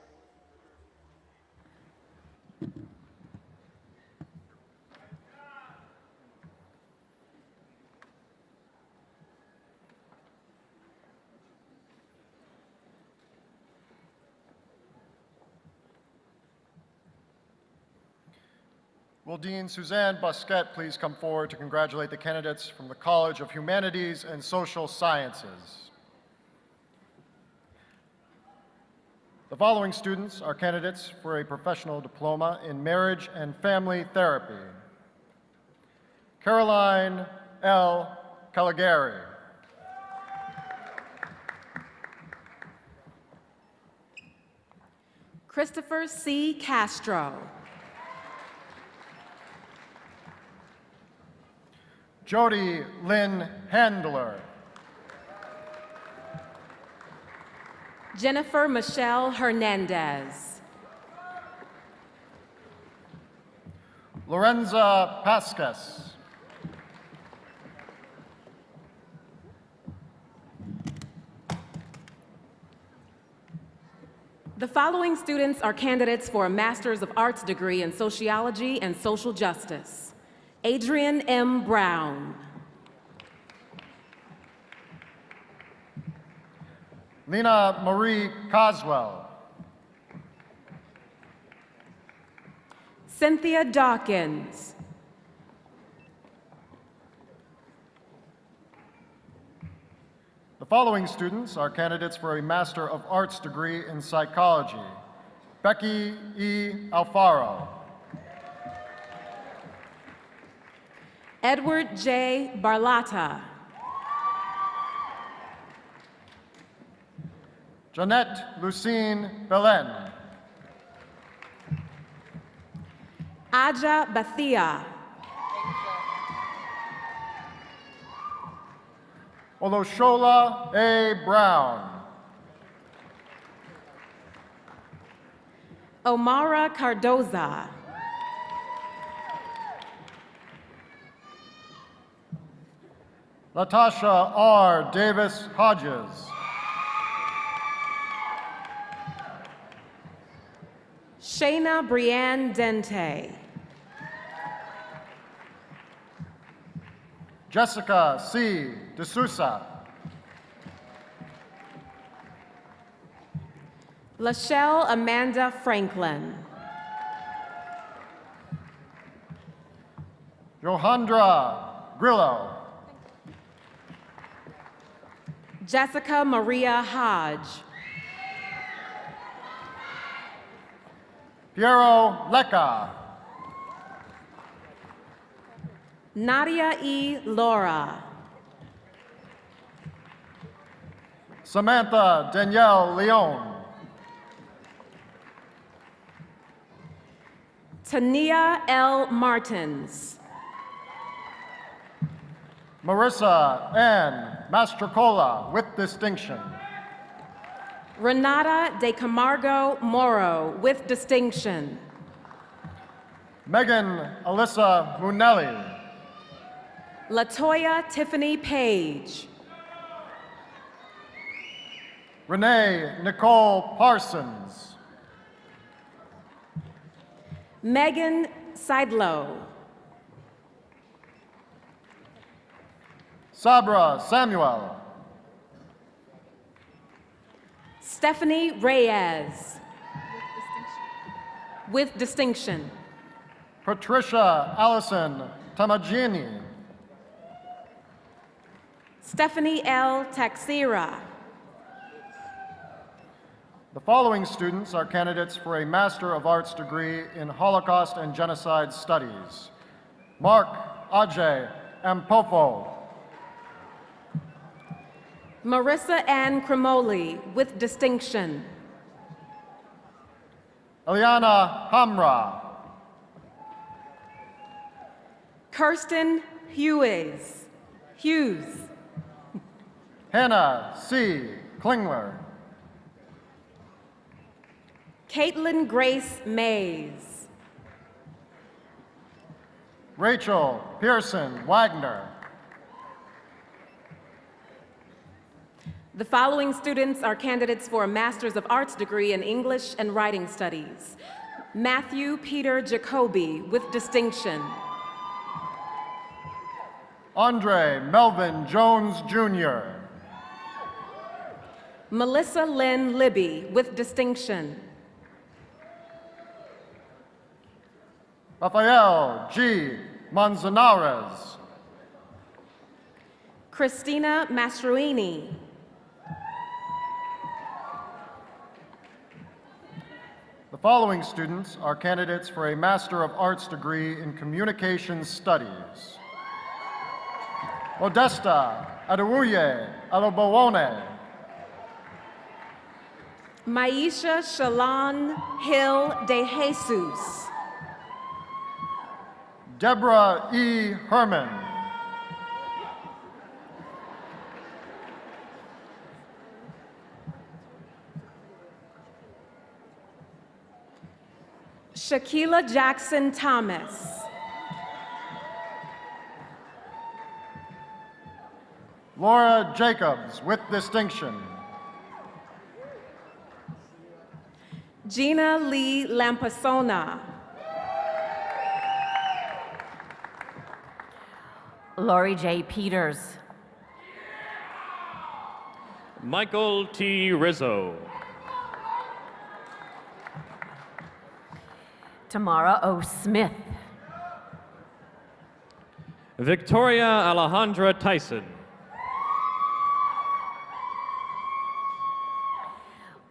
[SPEAKER 11] Will Dean Suzanne Busquette please come forward to congratulate the candidates from the College of Humanities and Social Sciences. The following students are candidates for a professional diploma in marriage and family therapy. Caroline L. Caligari.
[SPEAKER 12] Christopher C. Castro.
[SPEAKER 11] Jody Lynn Handler.
[SPEAKER 12] Jennifer Michelle Hernandez.
[SPEAKER 11] Lorenza Pasquez.
[SPEAKER 12] The following students are candidates for a Master's of Arts degree in Sociology and Social Justice. Adrian M. Brown.
[SPEAKER 11] Lena Marie Coswell.
[SPEAKER 12] Cynthia Dawkins.
[SPEAKER 11] The following students are candidates for a Master of Arts degree in Psychology. Becky E. Alfaro.
[SPEAKER 12] Edward J. Barlata.
[SPEAKER 11] Jeanette Lucine Belen.
[SPEAKER 12] Aja Bathia.
[SPEAKER 11] Oloshola A. Brown.
[SPEAKER 12] Omara Cardoza.
[SPEAKER 11] Latasha R. Davis Hodges.
[SPEAKER 12] Shayna Brianne Dente.
[SPEAKER 11] Jessica C. D'Souza.
[SPEAKER 12] Lachelle Amanda Franklin.
[SPEAKER 11] Johandra Grillo.
[SPEAKER 12] Jessica Maria Hodge.
[SPEAKER 11] Piero Lecca.
[SPEAKER 12] Nadia E. Laura.
[SPEAKER 11] Samantha Danielle Leon.
[SPEAKER 12] Tania L. Martins.
[SPEAKER 11] Marissa Ann Mastrocola with distinction.
[SPEAKER 12] Renata de Camargo Moro with distinction.
[SPEAKER 11] Megan Alyssa Munelli.
[SPEAKER 12] Latoya Tiffany Page.
[SPEAKER 11] Renee Nicole Parsons.
[SPEAKER 12] Megan Seidlow.
[SPEAKER 11] Sabra Samuel.
[SPEAKER 12] Stephanie Reyes. With distinction.
[SPEAKER 11] Patricia Allison Tamagini.
[SPEAKER 12] Stephanie L. Taxira.
[SPEAKER 11] The following students are candidates for a Master of Arts degree in Holocaust and Genocide Studies. Mark Ajay Ampofo.
[SPEAKER 12] Marissa Ann Cremoli with distinction.
[SPEAKER 11] Eliana Hamra.
[SPEAKER 12] Kirsten Hughes.
[SPEAKER 11] Hannah C. Klingler.
[SPEAKER 12] Caitlin Grace Mays.
[SPEAKER 11] Rachel Pearson Wagner.
[SPEAKER 12] The following students are candidates for a Master's of Arts degree in English and Writing Studies. Matthew Peter Jacoby with distinction.
[SPEAKER 11] Andre Melvin Jones Jr.
[SPEAKER 12] Melissa Lynn Libby with distinction.
[SPEAKER 11] Rafael G. Manzanares.
[SPEAKER 12] Christina Mastroini.
[SPEAKER 11] The following students are candidates for a Master of Arts degree in Communications Studies. Modesta Adewuye Alobowone.
[SPEAKER 12] Maisha Shalon Hill de Jesus.
[SPEAKER 11] Deborah E. Herman.
[SPEAKER 12] Shaquila Jackson Thomas.
[SPEAKER 11] Laura Jacobs, with distinction.
[SPEAKER 12] Gina Lee Lampasona.
[SPEAKER 13] Lori J. Peters.
[SPEAKER 14] Michael T. Rizzo.
[SPEAKER 13] Tamara O. Smith.
[SPEAKER 14] Victoria Alejandra Tyson.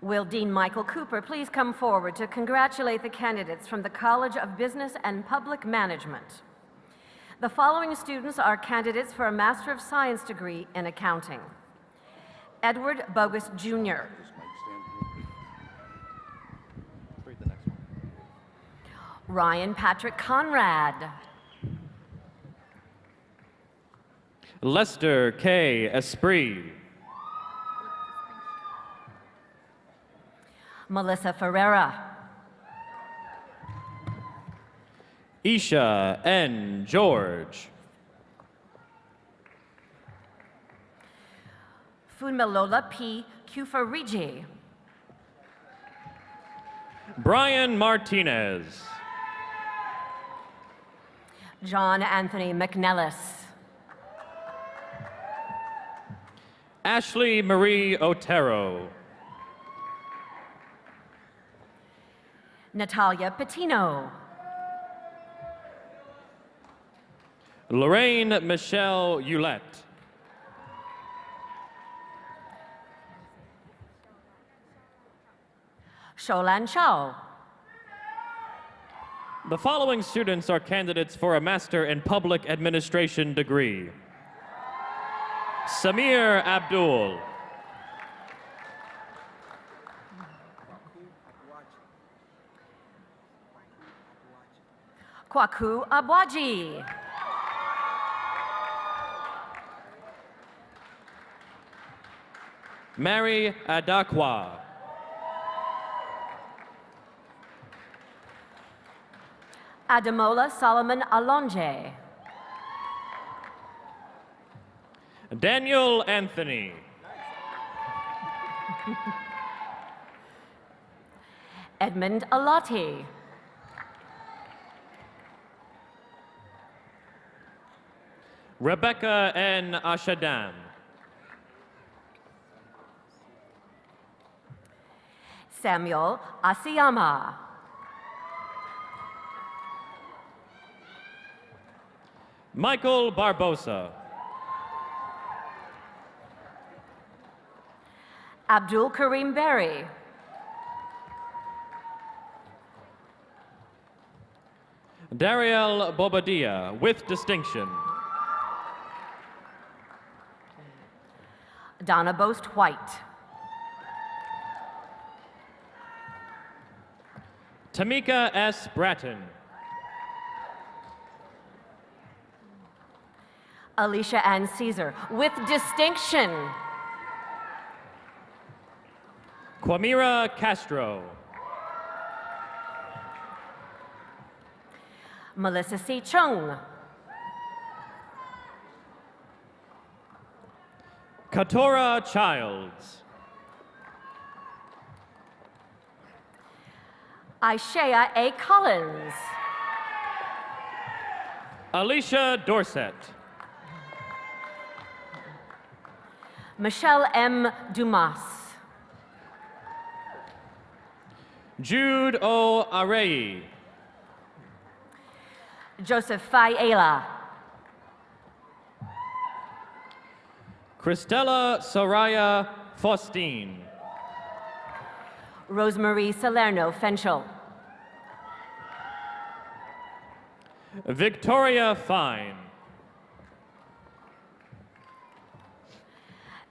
[SPEAKER 13] Will Dean Michael Cooper please come forward to congratulate the candidates from the College of Business and Public Management. The following students are candidates for a Master of Science degree in accounting. Edward Bogus, Jr. Ryan Patrick Conrad.
[SPEAKER 14] Lester K. Esprit.
[SPEAKER 13] Melissa Ferreira.
[SPEAKER 14] Isha N. George.
[SPEAKER 13] Funmilola P. Kufariji.
[SPEAKER 14] Brian Martinez.
[SPEAKER 13] John Anthony McNellis.
[SPEAKER 14] Ashley Marie Otero.
[SPEAKER 13] Natalia Patino.
[SPEAKER 14] Lorraine Michelle Hewlett.
[SPEAKER 13] Sholan Chao.
[SPEAKER 14] The following students are candidates for a Master in Public Administration degree. Samir Abdul.
[SPEAKER 13] Kwaku Abwaji.
[SPEAKER 14] Mary Adakwa.
[SPEAKER 13] Adamola Solomon Alonje.
[SPEAKER 14] Daniel Anthony.
[SPEAKER 13] Edmund Alati.
[SPEAKER 14] Rebecca N. Ashadan.
[SPEAKER 13] Samuel Asiyama.
[SPEAKER 14] Michael Barbosa.
[SPEAKER 13] Abdul Karim Berry.
[SPEAKER 14] Dariel Bobadilla, with distinction.
[SPEAKER 13] Donna Boast White.
[SPEAKER 14] Tamika S. Bratton.
[SPEAKER 13] Alicia Ann Caesar, with distinction.
[SPEAKER 14] Quamira Castro.
[SPEAKER 13] Melissa C. Chung.
[SPEAKER 14] Katora Childs.
[SPEAKER 13] Ishaya A. Collins.
[SPEAKER 14] Alicia Dorset.
[SPEAKER 13] Michelle M. Dumas.
[SPEAKER 14] Jude O. Arei.
[SPEAKER 13] Joseph Fayela.
[SPEAKER 14] Christella Soraya Faustine.
[SPEAKER 13] Rosemarie Salerno Fenchel.
[SPEAKER 14] Victoria Fine.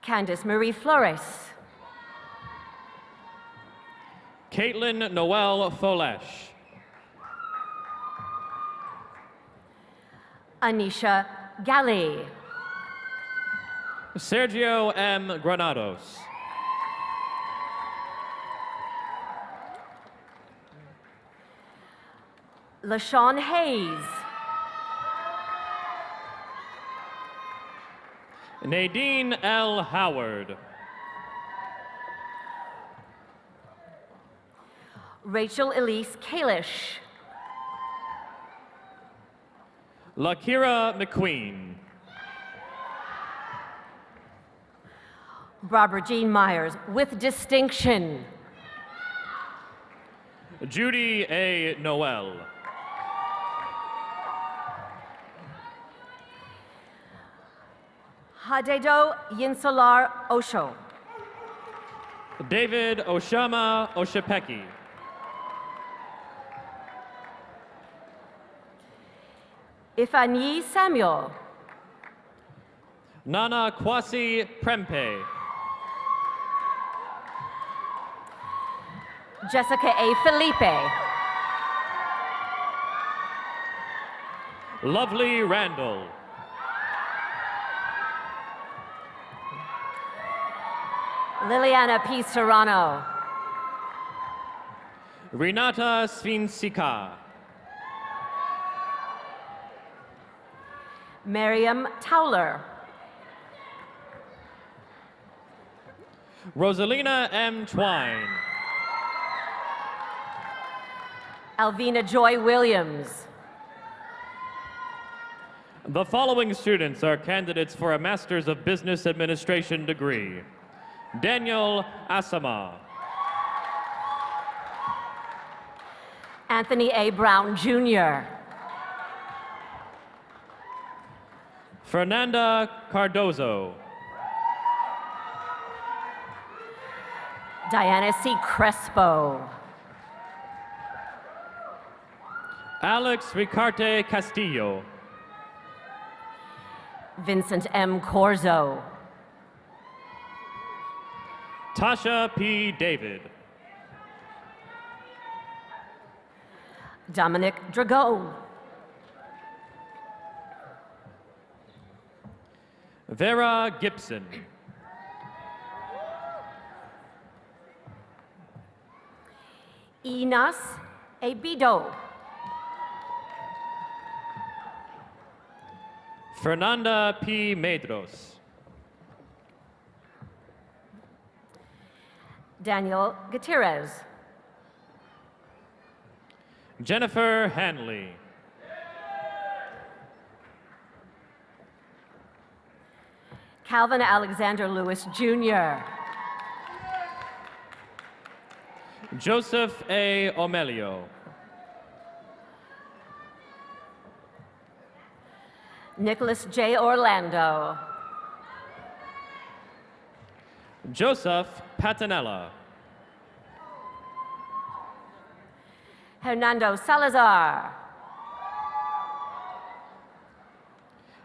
[SPEAKER 13] Candice Marie Flores.
[SPEAKER 14] Caitlin Noel Folesh.
[SPEAKER 13] Anisha Galli.
[SPEAKER 14] Sergio M. Granados.
[SPEAKER 13] LaShawn Hayes.
[SPEAKER 14] Nadine L. Howard.
[SPEAKER 13] Rachel Elise Kalish.
[SPEAKER 14] Lakira McQueen.
[SPEAKER 13] Barbara Jean Myers, with distinction.
[SPEAKER 14] Judy A. Noel.
[SPEAKER 13] Hadedo Yinsolar Osho.
[SPEAKER 14] David Oshama Oshapeki.
[SPEAKER 13] Ifani Samuel.
[SPEAKER 14] Nana Kwasi Prempe.
[SPEAKER 13] Jessica A. Felipe.
[SPEAKER 14] Lovely Randall.
[SPEAKER 13] Liliana P. Serrano.
[SPEAKER 14] Renata Svinsika.
[SPEAKER 13] Miriam Towler.
[SPEAKER 14] Rosalina M. Twine.
[SPEAKER 13] Alvina Joy Williams.
[SPEAKER 14] The following students are candidates for a Master's of Business Administration degree. Daniel Asama.
[SPEAKER 13] Anthony A. Brown, Jr.
[SPEAKER 14] Fernanda Cardozo.
[SPEAKER 13] Diana C. Crespo.
[SPEAKER 14] Alex Ricarte Castillo.
[SPEAKER 13] Vincent M. Corzo.
[SPEAKER 14] Tasha P. David.
[SPEAKER 13] Dominic Drago.
[SPEAKER 14] Vera Gibson.
[SPEAKER 13] Inas Ebido.
[SPEAKER 14] Fernanda P. Medros.
[SPEAKER 13] Daniel Gutierrez.
[SPEAKER 14] Jennifer Hanley.
[SPEAKER 13] Calvin Alexander Lewis, Jr.
[SPEAKER 14] Joseph A. Omelio.
[SPEAKER 13] Nicholas J. Orlando.
[SPEAKER 14] Joseph Patanella.
[SPEAKER 13] Hernando Salazar.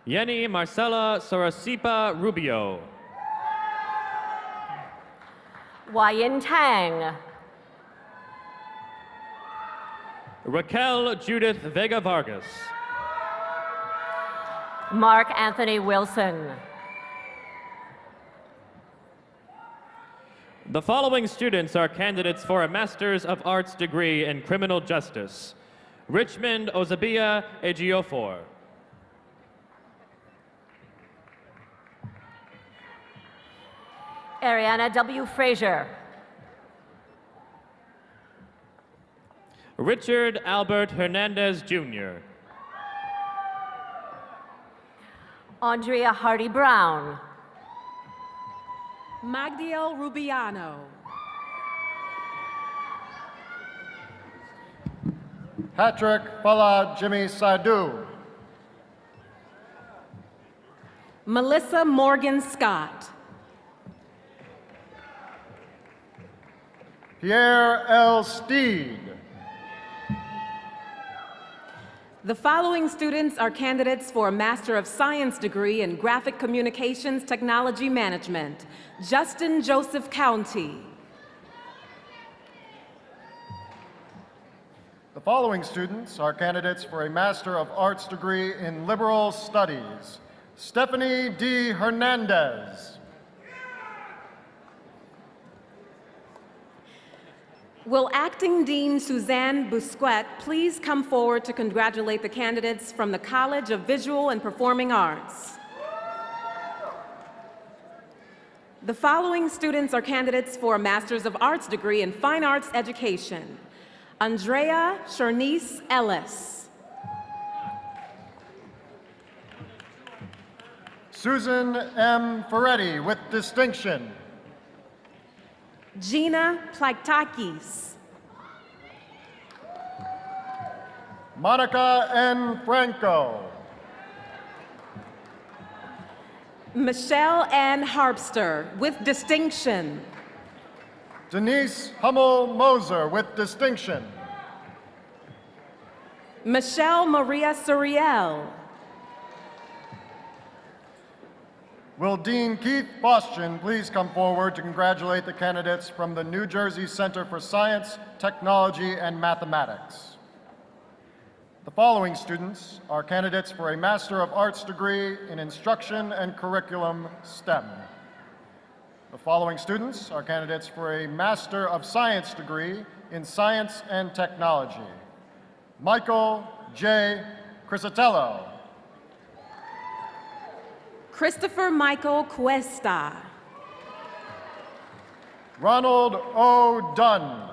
[SPEAKER 14] Yenny Marcela Sorasipa Rubio.
[SPEAKER 13] Wyan Tang.
[SPEAKER 14] Raquel Judith Vega Vargas.
[SPEAKER 13] Mark Anthony Wilson.
[SPEAKER 14] The following students are candidates for a Master's of Arts degree in Criminal Justice. Richmond Ozabia Ejiofor.
[SPEAKER 13] Ariana W. Frazier.
[SPEAKER 14] Richard Albert Hernandez, Jr.
[SPEAKER 13] Andrea Hardy Brown.
[SPEAKER 12] Magdiel Rubiano.
[SPEAKER 11] Patrick Fala Jimmy Saidu.
[SPEAKER 12] Melissa Morgan Scott.
[SPEAKER 11] Pierre L. Steed.
[SPEAKER 12] The following students are candidates for a Master of Science degree in Graphic Communications Technology Management. Justin Joseph County.
[SPEAKER 11] The following students are candidates for a Master of Arts degree in Liberal Studies. Stephanie D. Hernandez.
[SPEAKER 12] Will Acting Dean Suzanne Busquet please come forward to congratulate the candidates from the College of Visual and Performing Arts? The following students are candidates for a Master's of Arts degree in Fine Arts Education. Andrea Shernice Ellis.
[SPEAKER 11] Susan M. Ferretti with distinction.
[SPEAKER 12] Gina Plaktakis.
[SPEAKER 11] Monica N. Franco.
[SPEAKER 12] Michelle Ann Harpster with distinction.
[SPEAKER 11] Denise Hummel Moser with distinction.
[SPEAKER 12] Michelle Maria Suriel.
[SPEAKER 11] Will Dean Keith Bostian please come forward to congratulate the candidates from the New Jersey Center for Science, Technology, and Mathematics? The following students are candidates for a Master of Arts degree in Instruction and Curriculum STEM. The following students are candidates for a Master of Science degree in Science and Technology. Michael J. Crisatello.
[SPEAKER 12] Christopher Michael Cuesta.
[SPEAKER 11] Ronald O. Dunn.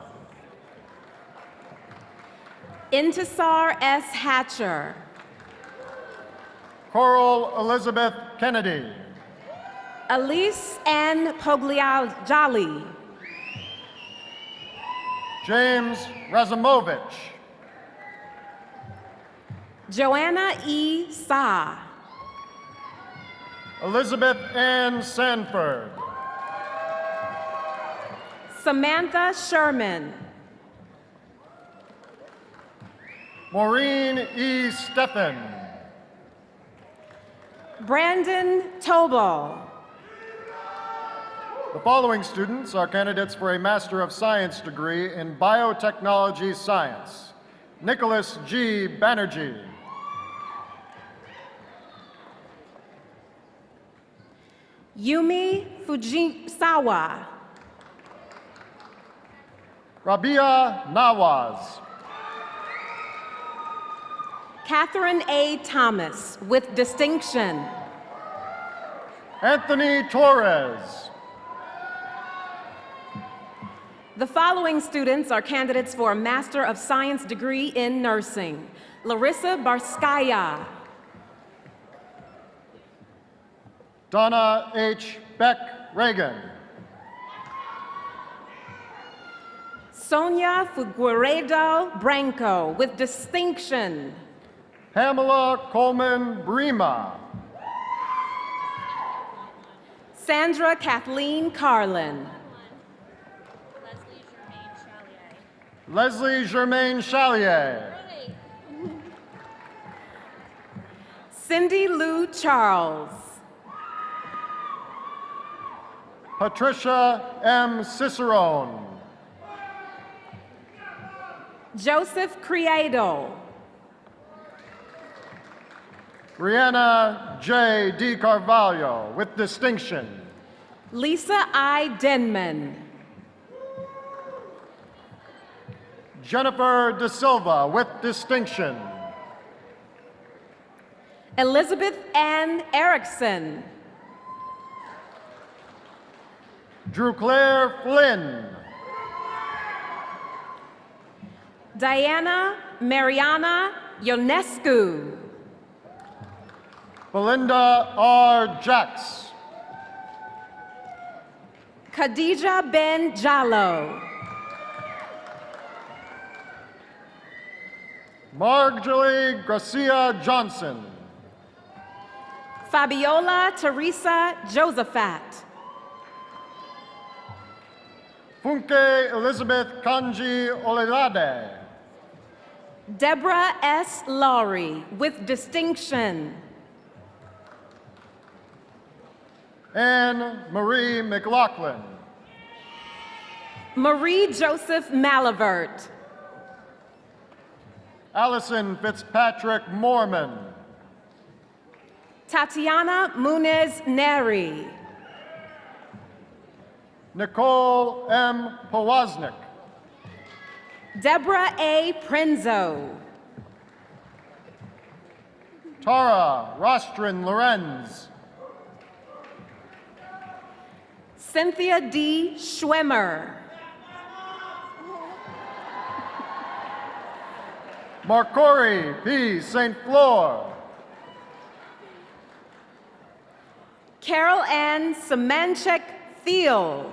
[SPEAKER 12] Intisar S. Hatcher.
[SPEAKER 11] Coral Elizabeth Kennedy.
[SPEAKER 12] Elise N. Pogliajali.
[SPEAKER 11] James Razimovich.
[SPEAKER 12] Joanna E. Sa.
[SPEAKER 11] Elizabeth Ann Sanford.
[SPEAKER 12] Samantha Sherman.
[SPEAKER 11] Maureen E. Steffen.
[SPEAKER 12] Brandon Tobal.
[SPEAKER 11] The following students are candidates for a Master of Science degree in Biotechnology Science. Nicholas G. Banerjee.
[SPEAKER 12] Yumi Fujisawa.
[SPEAKER 11] Rabia Nawaz.
[SPEAKER 12] Catherine A. Thomas with distinction.
[SPEAKER 11] Anthony Torres.
[SPEAKER 12] The following students are candidates for a Master of Science degree in nursing. Larissa Barskaya.
[SPEAKER 11] Donna H. Beck Reagan.
[SPEAKER 12] Sonia Figueredo Branco with distinction.
[SPEAKER 11] Pamela Coleman Brema.
[SPEAKER 12] Sandra Kathleen Carlin.
[SPEAKER 11] Leslie Germaine Chalier.
[SPEAKER 12] Cindy Lou Charles.
[SPEAKER 11] Patricia M. Cicerone.
[SPEAKER 12] Joseph Criado.
[SPEAKER 11] Brianna J. D. Carvalho with distinction.
[SPEAKER 12] Lisa I. Denman.
[SPEAKER 11] Jennifer De Silva with distinction.
[SPEAKER 12] Elizabeth Ann Erickson.
[SPEAKER 11] Drew Claire Flynn.
[SPEAKER 12] Diana Mariana Ionescu.
[SPEAKER 11] Belinda R. Jacks.
[SPEAKER 12] Khadija Ben Jallo.
[SPEAKER 11] Marjorie Gracia Johnson.
[SPEAKER 12] Fabiola Teresa Josephat.
[SPEAKER 11] Funke Elizabeth Kanji Olelade.
[SPEAKER 12] Deborah S. Laurie with distinction.
[SPEAKER 11] Anne Marie McLaughlin.
[SPEAKER 12] Marie Joseph Malivert.
[SPEAKER 11] Allison Fitzpatrick Mormon.
[SPEAKER 12] Tatiana Munez Neri.
[SPEAKER 11] Nicole M. Powaznik.
[SPEAKER 12] Deborah A. Prenzo.
[SPEAKER 11] Tara Rostrin Lorenz.
[SPEAKER 12] Cynthia D. Schwemmer.
[SPEAKER 11] Marcori P. St. Flor.
[SPEAKER 12] Carol Ann Semanchek Thiel.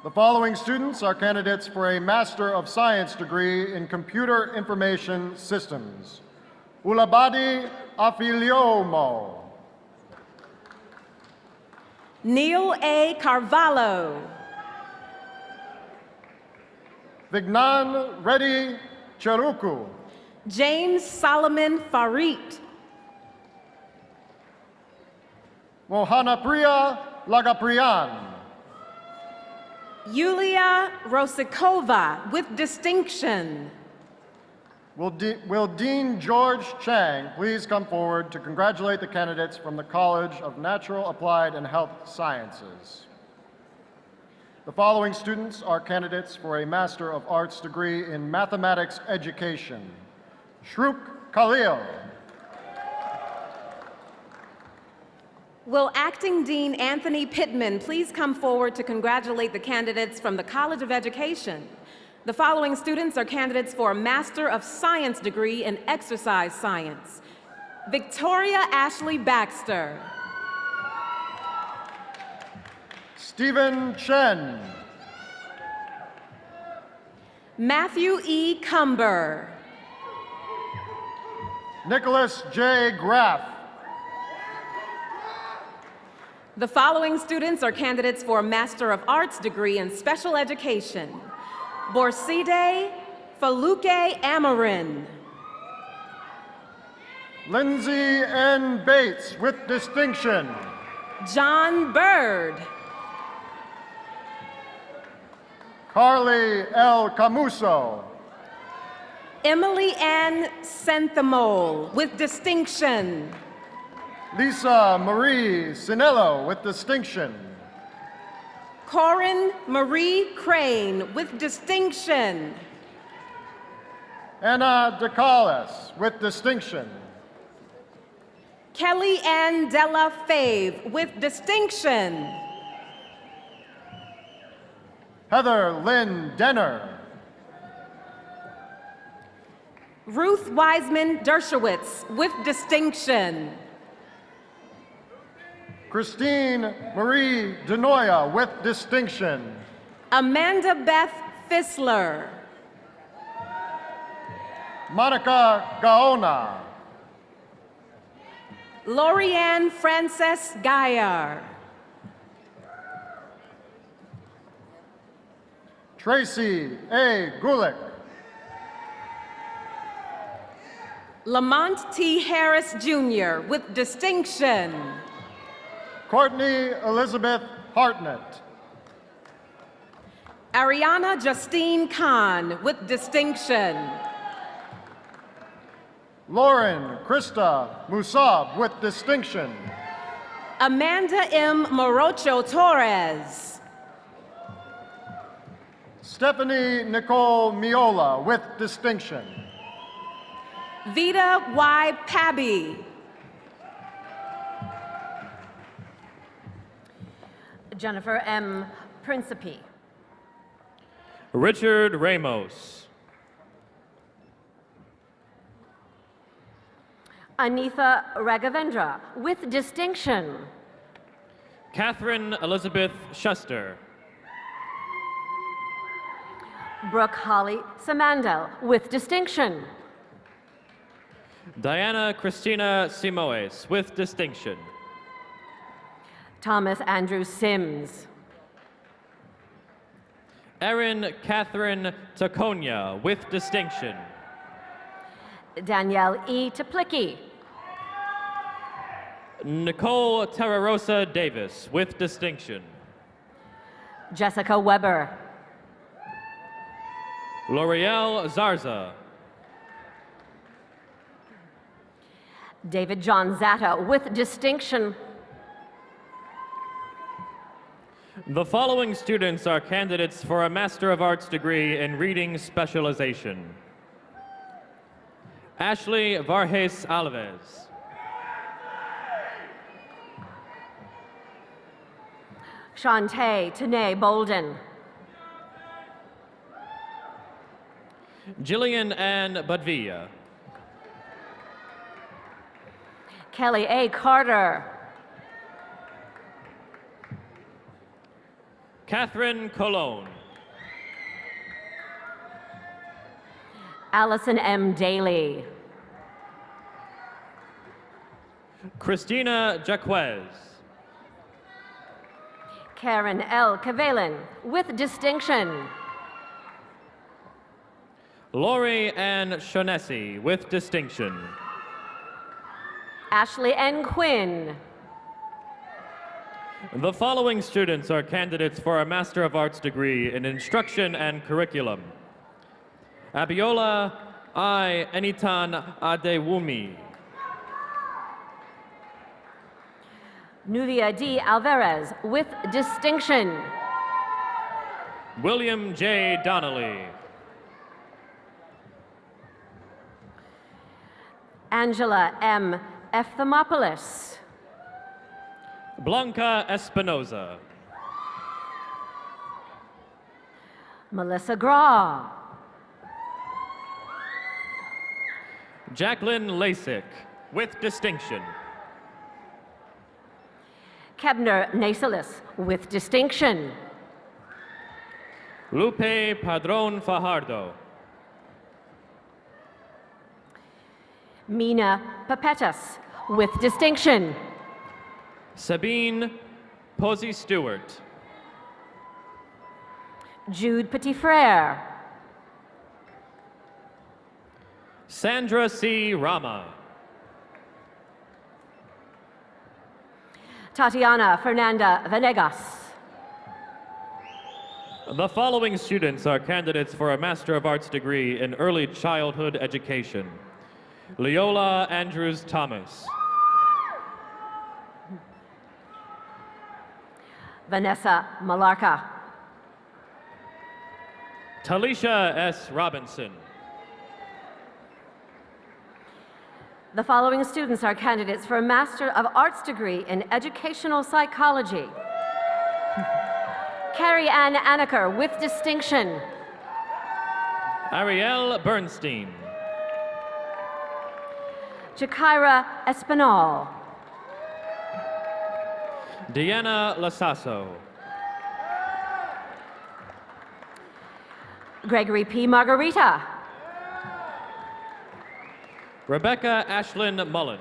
[SPEAKER 11] The following students are candidates for a Master of Science degree in Computer Information Systems. Ulabadi Afiliomo.
[SPEAKER 12] Neil A. Carvalho.
[SPEAKER 11] Vignan Reddy Cheruku.
[SPEAKER 12] James Solomon Farit.
[SPEAKER 11] Mohanapriya Lagapriyan.
[SPEAKER 12] Yulia Rosikova with distinction.
[SPEAKER 11] Will Dean George Chang please come forward to congratulate the candidates from the College of Natural, Applied, and Health Sciences. The following students are candidates for a Master of Arts degree in Mathematics Education. Shruk Khalil.
[SPEAKER 12] Will Acting Dean Anthony Pittman please come forward to congratulate the candidates from the College of Education? The following students are candidates for a Master of Science degree in Exercise Science. Victoria Ashley Baxter.
[SPEAKER 11] Stephen Chen.
[SPEAKER 12] Matthew E. Cumber.
[SPEAKER 11] Nicholas J. Graff.
[SPEAKER 12] The following students are candidates for a Master of Arts degree in Special Education. Borside Faluke Amarin.
[SPEAKER 11] Lindsay N. Bates with distinction.
[SPEAKER 12] John Bird.
[SPEAKER 11] Carly L. Camuso.
[SPEAKER 12] Emily Ann Senthamol with distinction.
[SPEAKER 11] Lisa Marie Sinello with distinction.
[SPEAKER 12] Corin Marie Crane with distinction.
[SPEAKER 11] Anna DeCalis with distinction.
[SPEAKER 12] Kelly Ann Della Fave with distinction.
[SPEAKER 11] Heather Lynn Denner.
[SPEAKER 12] Ruth Wiseman Dershowitz with distinction.
[SPEAKER 11] Christine Marie Denoya with distinction.
[SPEAKER 12] Amanda Beth Fissler.
[SPEAKER 11] Monica Gaona.
[SPEAKER 12] Lorianne Frances Gaillard.
[SPEAKER 11] Tracy A. Gulick.
[SPEAKER 12] Lamont T. Harris Jr. with distinction.
[SPEAKER 11] Courtney Elizabeth Hartnett.
[SPEAKER 12] Ariana Justine Khan with distinction.
[SPEAKER 11] Lauren Krista Musab with distinction.
[SPEAKER 12] Amanda M. Morocho Torres.
[SPEAKER 11] Stephanie Nicole Miola with distinction.
[SPEAKER 12] Vita Y. Pabby.
[SPEAKER 13] Jennifer M. Principe.
[SPEAKER 14] Richard Ramos.
[SPEAKER 13] Anitha Raghavendra with distinction.
[SPEAKER 14] Catherine Elizabeth Schuster.
[SPEAKER 13] Brooke Holly Samandel with distinction.
[SPEAKER 14] Diana Christina Simoes with distinction.
[SPEAKER 13] Thomas Andrew Sims.
[SPEAKER 14] Erin Catherine Taconia with distinction.
[SPEAKER 13] Danielle E. Teplicki.
[SPEAKER 14] Nicole Terrarosa Davis with distinction.
[SPEAKER 13] Jessica Weber.
[SPEAKER 14] L'Oreal Zarza.
[SPEAKER 13] David John Zata with distinction.
[SPEAKER 14] The following students are candidates for a Master of Arts degree in Reading Specialization. Ashley Vargas Alves.
[SPEAKER 13] Shantae Tanae Bolden.
[SPEAKER 14] Jillian Ann Budvilla.
[SPEAKER 13] Kelly A. Carter.
[SPEAKER 14] Catherine Colon.
[SPEAKER 13] Allison M. Daly.
[SPEAKER 14] Christina Jaquez.
[SPEAKER 13] Karen L. Cavalin, with distinction.
[SPEAKER 14] Lori Ann Shaughnessy, with distinction.
[SPEAKER 13] Ashley N. Quinn.
[SPEAKER 14] The following students are candidates for a Master of Arts degree in Instruction and Curriculum. Abiola I. Enitan Adewumi.
[SPEAKER 13] Nuvia D. Alvarez, with distinction.
[SPEAKER 14] William J. Donnelly.
[SPEAKER 13] Angela M. Efthamopoulos.
[SPEAKER 14] Blanca Espinoza.
[SPEAKER 13] Melissa Graw.
[SPEAKER 14] Jacqueline Lasik, with distinction.
[SPEAKER 13] Kebner Nasalis, with distinction.
[SPEAKER 14] Lupe Padron Fajardo.
[SPEAKER 13] Mina Papetas, with distinction.
[SPEAKER 14] Sabine Posey Stewart.
[SPEAKER 13] Jude Petitfrere.
[SPEAKER 14] Sandra C. Rama.
[SPEAKER 13] Tatiana Fernanda Venegas.
[SPEAKER 14] The following students are candidates for a Master of Arts degree in Early Childhood Education. Leola Andrews Thomas.
[SPEAKER 13] Vanessa Malarca.
[SPEAKER 14] Talisha S. Robinson.
[SPEAKER 13] The following students are candidates for a Master of Arts degree in Educational Psychology. Carrie Ann Anaker, with distinction.
[SPEAKER 14] Ariel Bernstein.
[SPEAKER 13] Jakira Espinal.
[SPEAKER 14] Deanna Lasasso.
[SPEAKER 13] Gregory P. Margarita.
[SPEAKER 14] Rebecca Ashlyn Mullen.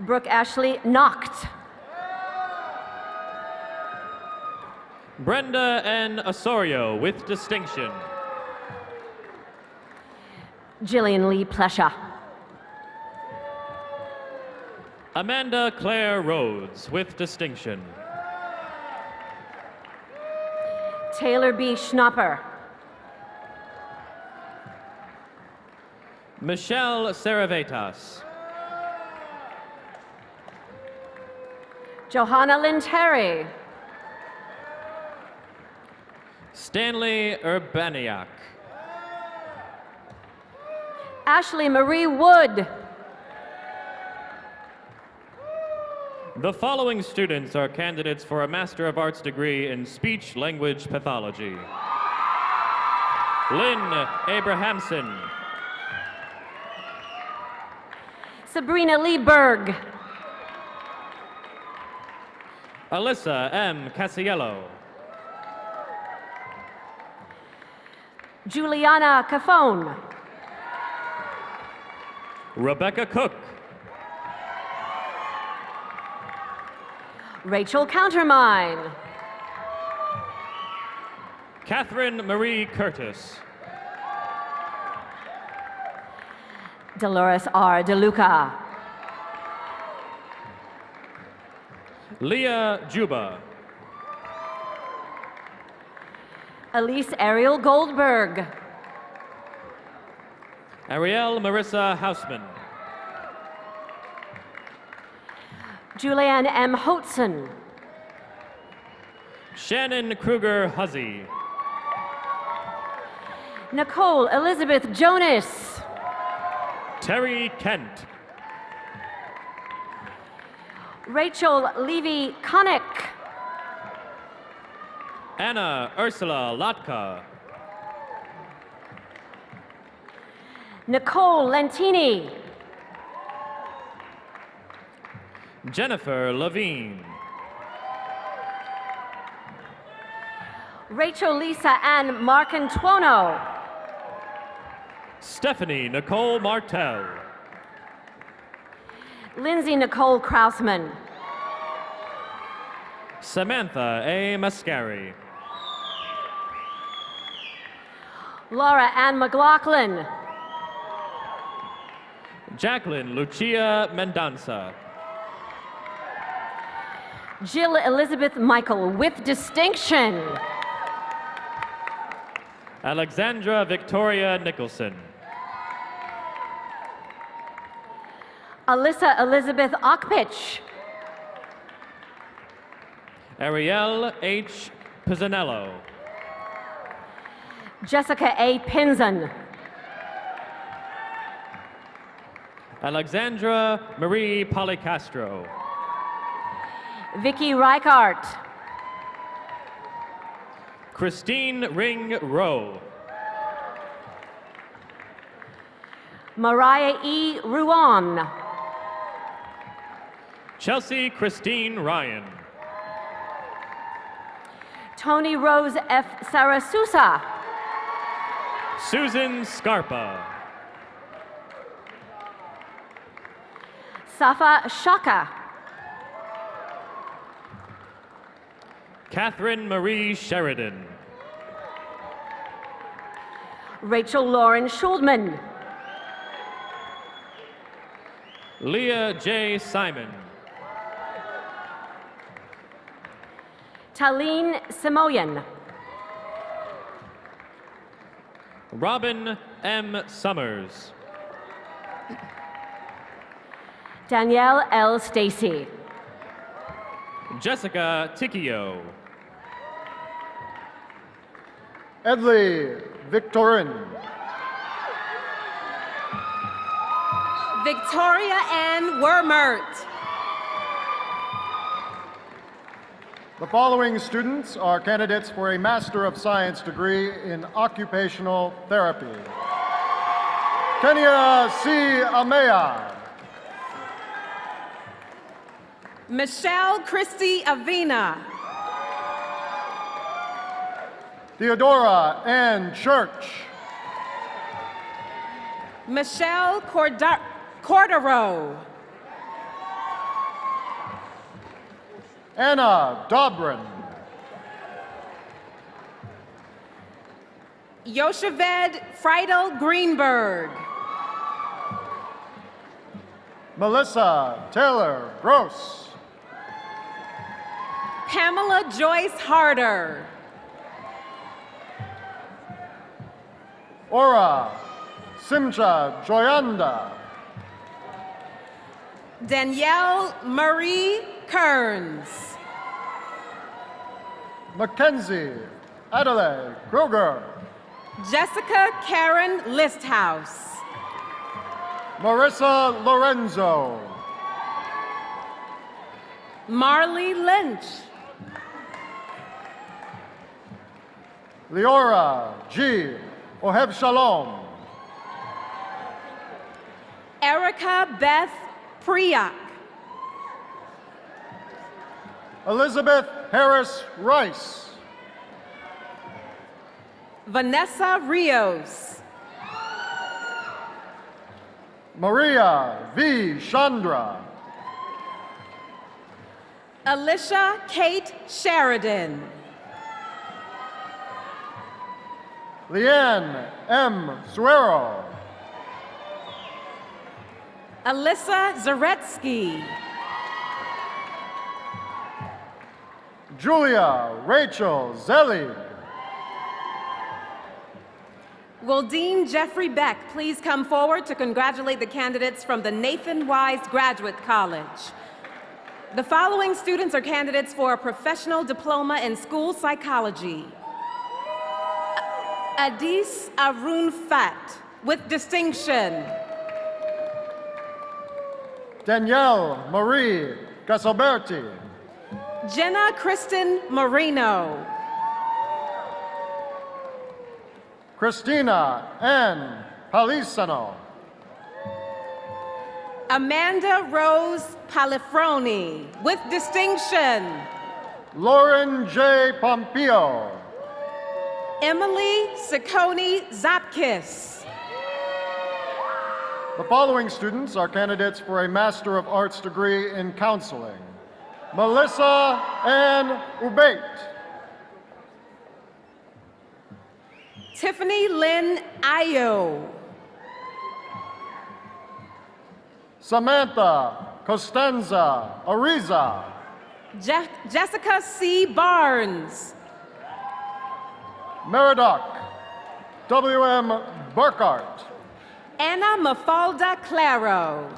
[SPEAKER 13] Brooke Ashley Nocht.
[SPEAKER 14] Brenda N. Osorio, with distinction.
[SPEAKER 13] Jillian Lee Plesha.
[SPEAKER 14] Amanda Claire Rhodes, with distinction.
[SPEAKER 13] Taylor B. Schnapper.
[SPEAKER 14] Michelle Saravetas.
[SPEAKER 13] Johanna Lynn Terry.
[SPEAKER 14] Stanley Urbaniak.
[SPEAKER 13] Ashley Marie Wood.
[SPEAKER 14] The following students are candidates for a Master of Arts degree in Speech Language Pathology. Lynn Abrahamson.
[SPEAKER 13] Sabrina Lee Berg.
[SPEAKER 14] Alyssa M. Casiello.
[SPEAKER 13] Juliana Cafone.
[SPEAKER 14] Rebecca Cook.
[SPEAKER 13] Rachel Countermine.
[SPEAKER 14] Catherine Marie Curtis.
[SPEAKER 13] Dolores R. DeLuca.
[SPEAKER 14] Leah Juba.
[SPEAKER 13] Elise Ariel Goldberg.
[SPEAKER 14] Ariel Marissa Hausman.
[SPEAKER 13] Julianne M. Hotzen.
[SPEAKER 14] Shannon Kruger Huzzy.
[SPEAKER 13] Nicole Elizabeth Jonas.
[SPEAKER 14] Terry Kent.
[SPEAKER 13] Rachel Levy Connick.
[SPEAKER 14] Anna Ursula Latka.
[SPEAKER 13] Nicole Lentini.
[SPEAKER 14] Jennifer Levine.
[SPEAKER 13] Rachel Lisa Ann Marcantuono.
[SPEAKER 14] Stephanie Nicole Martell.
[SPEAKER 13] Lindsay Nicole Krausman.
[SPEAKER 14] Samantha A. Mascari.
[SPEAKER 13] Laura Ann McLaughlin.
[SPEAKER 14] Jacqueline Lucia Mendanza.
[SPEAKER 13] Jill Elizabeth Michael with distinction.
[SPEAKER 14] Alexandra Victoria Nicholson.
[SPEAKER 13] Alyssa Elizabeth Ockpich.
[SPEAKER 14] Ariel H. Pizzanello.
[SPEAKER 13] Jessica A. Pinzon.
[SPEAKER 14] Alexandra Marie Policastro.
[SPEAKER 13] Vicky Reichart.
[SPEAKER 14] Christine Ring Rowe.
[SPEAKER 13] Mariah E. Ruan.
[SPEAKER 14] Chelsea Christine Ryan.
[SPEAKER 13] Tony Rose F. Sarasusa.
[SPEAKER 14] Susan Scarpa.
[SPEAKER 13] Safa Shaka.
[SPEAKER 14] Catherine Marie Sheridan.
[SPEAKER 13] Rachel Lauren Schuldman.
[SPEAKER 14] Leah J. Simon.
[SPEAKER 13] Talene Simoyan.
[SPEAKER 14] Robin M. Summers.
[SPEAKER 13] Danielle L. Stacy.
[SPEAKER 14] Jessica Ticchio.
[SPEAKER 11] Edley Victorin.
[SPEAKER 12] Victoria Ann Wermert.
[SPEAKER 11] The following students are candidates for a Master of Science degree in Occupational Therapy. Kenya C. Amea.
[SPEAKER 12] Michelle Christie Avina.
[SPEAKER 11] Theodora Ann Church.
[SPEAKER 12] Michelle Cordero.
[SPEAKER 11] Anna Dobrin.
[SPEAKER 12] Yosheved Friedel Greenberg.
[SPEAKER 11] Melissa Taylor Gross.
[SPEAKER 12] Pamela Joyce Harder.
[SPEAKER 11] Ora Simcha Joyanda.
[SPEAKER 12] Danielle Marie Kearns.
[SPEAKER 11] Mackenzie Adelaide Kruger.
[SPEAKER 12] Jessica Karen Listhouse.
[SPEAKER 11] Marissa Lorenzo.
[SPEAKER 12] Marley Lynch.
[SPEAKER 11] Leora G. Ohev Shalom.
[SPEAKER 12] Erica Beth Priyak.
[SPEAKER 11] Elizabeth Harris Rice.
[SPEAKER 12] Vanessa Rios.
[SPEAKER 11] Maria V. Chandra.
[SPEAKER 12] Alicia Kate Sheridan.
[SPEAKER 11] Leanne M. Suero.
[SPEAKER 12] Alyssa Zaretsky.
[SPEAKER 11] Julia Rachel Zelig.
[SPEAKER 12] Will Dean Jeffrey Beck please come forward to congratulate the candidates from the Nathan Wise Graduate College? The following students are candidates for a professional diploma in school psychology. Adis Arun Fat, with distinction.
[SPEAKER 11] Danielle Marie Gasoberti.
[SPEAKER 12] Jenna Kristen Marino.
[SPEAKER 11] Christina N. Palisano.
[SPEAKER 12] Amanda Rose Palifroni, with distinction.
[SPEAKER 11] Lauren J. Pompeo.
[SPEAKER 12] Emily Ciccone Zapkis.
[SPEAKER 11] The following students are candidates for a Master of Arts degree in counseling. Melissa Ann Ubate.
[SPEAKER 12] Tiffany Lynn Ayo.
[SPEAKER 11] Samantha Costanza Ariza.
[SPEAKER 12] Jessica C. Barnes.
[SPEAKER 11] Meridoc W.M. Burkhart.
[SPEAKER 12] Anna Mafalda Claro.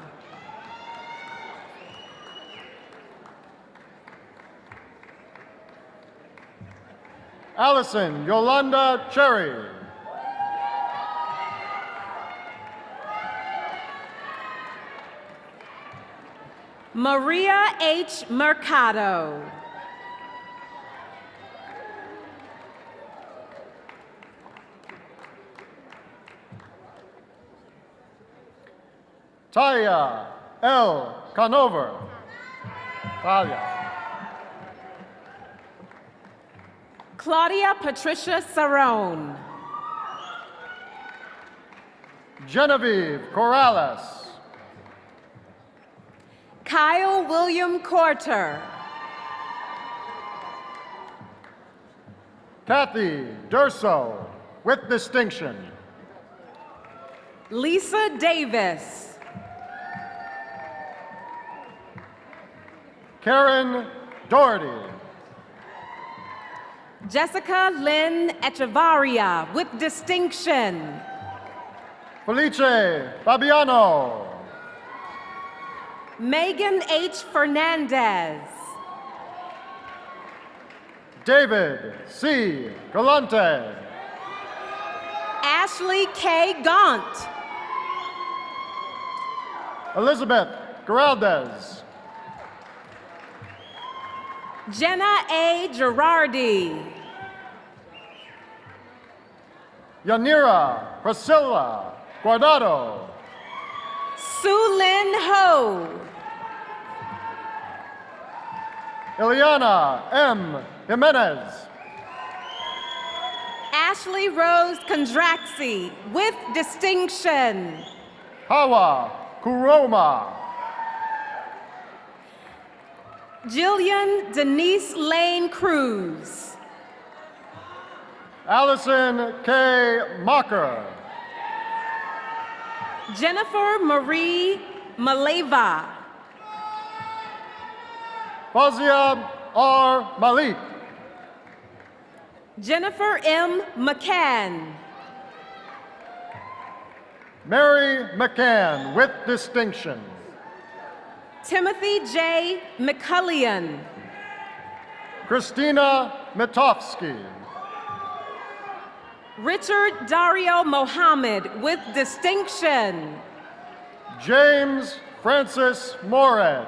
[SPEAKER 11] Allison Yolanda Cherry.
[SPEAKER 12] Maria H. Mercado.
[SPEAKER 11] Taya L. Conover. Talia.
[SPEAKER 12] Claudia Patricia Sarone.
[SPEAKER 11] Genevieve Corrales.
[SPEAKER 12] Kyle William Corter.
[SPEAKER 11] Kathy Durso, with distinction.
[SPEAKER 12] Lisa Davis.
[SPEAKER 11] Karen Doherty.
[SPEAKER 12] Jessica Lynn Echevarria, with distinction.
[SPEAKER 11] Felice Fabiano.
[SPEAKER 12] Megan H. Fernandez.
[SPEAKER 11] David C. Galante.
[SPEAKER 12] Ashley K. Gaunt.
[SPEAKER 11] Elizabeth Geraldez.
[SPEAKER 12] Jenna A. Girardi.
[SPEAKER 11] Yanira Priscilla Guardado.
[SPEAKER 12] Sue Lynn Ho.
[SPEAKER 11] Ileana M. Jimenez.
[SPEAKER 12] Ashley Rose Kondraxi, with distinction.
[SPEAKER 11] Hawa Kuroma.
[SPEAKER 12] Jillian Denise Lane Cruz.
[SPEAKER 11] Allison K. Mocker.
[SPEAKER 12] Jennifer Marie Maleva.
[SPEAKER 11] Fazia R. Malik.
[SPEAKER 12] Jennifer M. McCann.
[SPEAKER 11] Mary McCann, with distinction.
[SPEAKER 12] Timothy J. McCullion.
[SPEAKER 11] Christina Mitofsky.
[SPEAKER 12] Richard Dario Mohammed, with distinction.
[SPEAKER 11] James Francis Mored.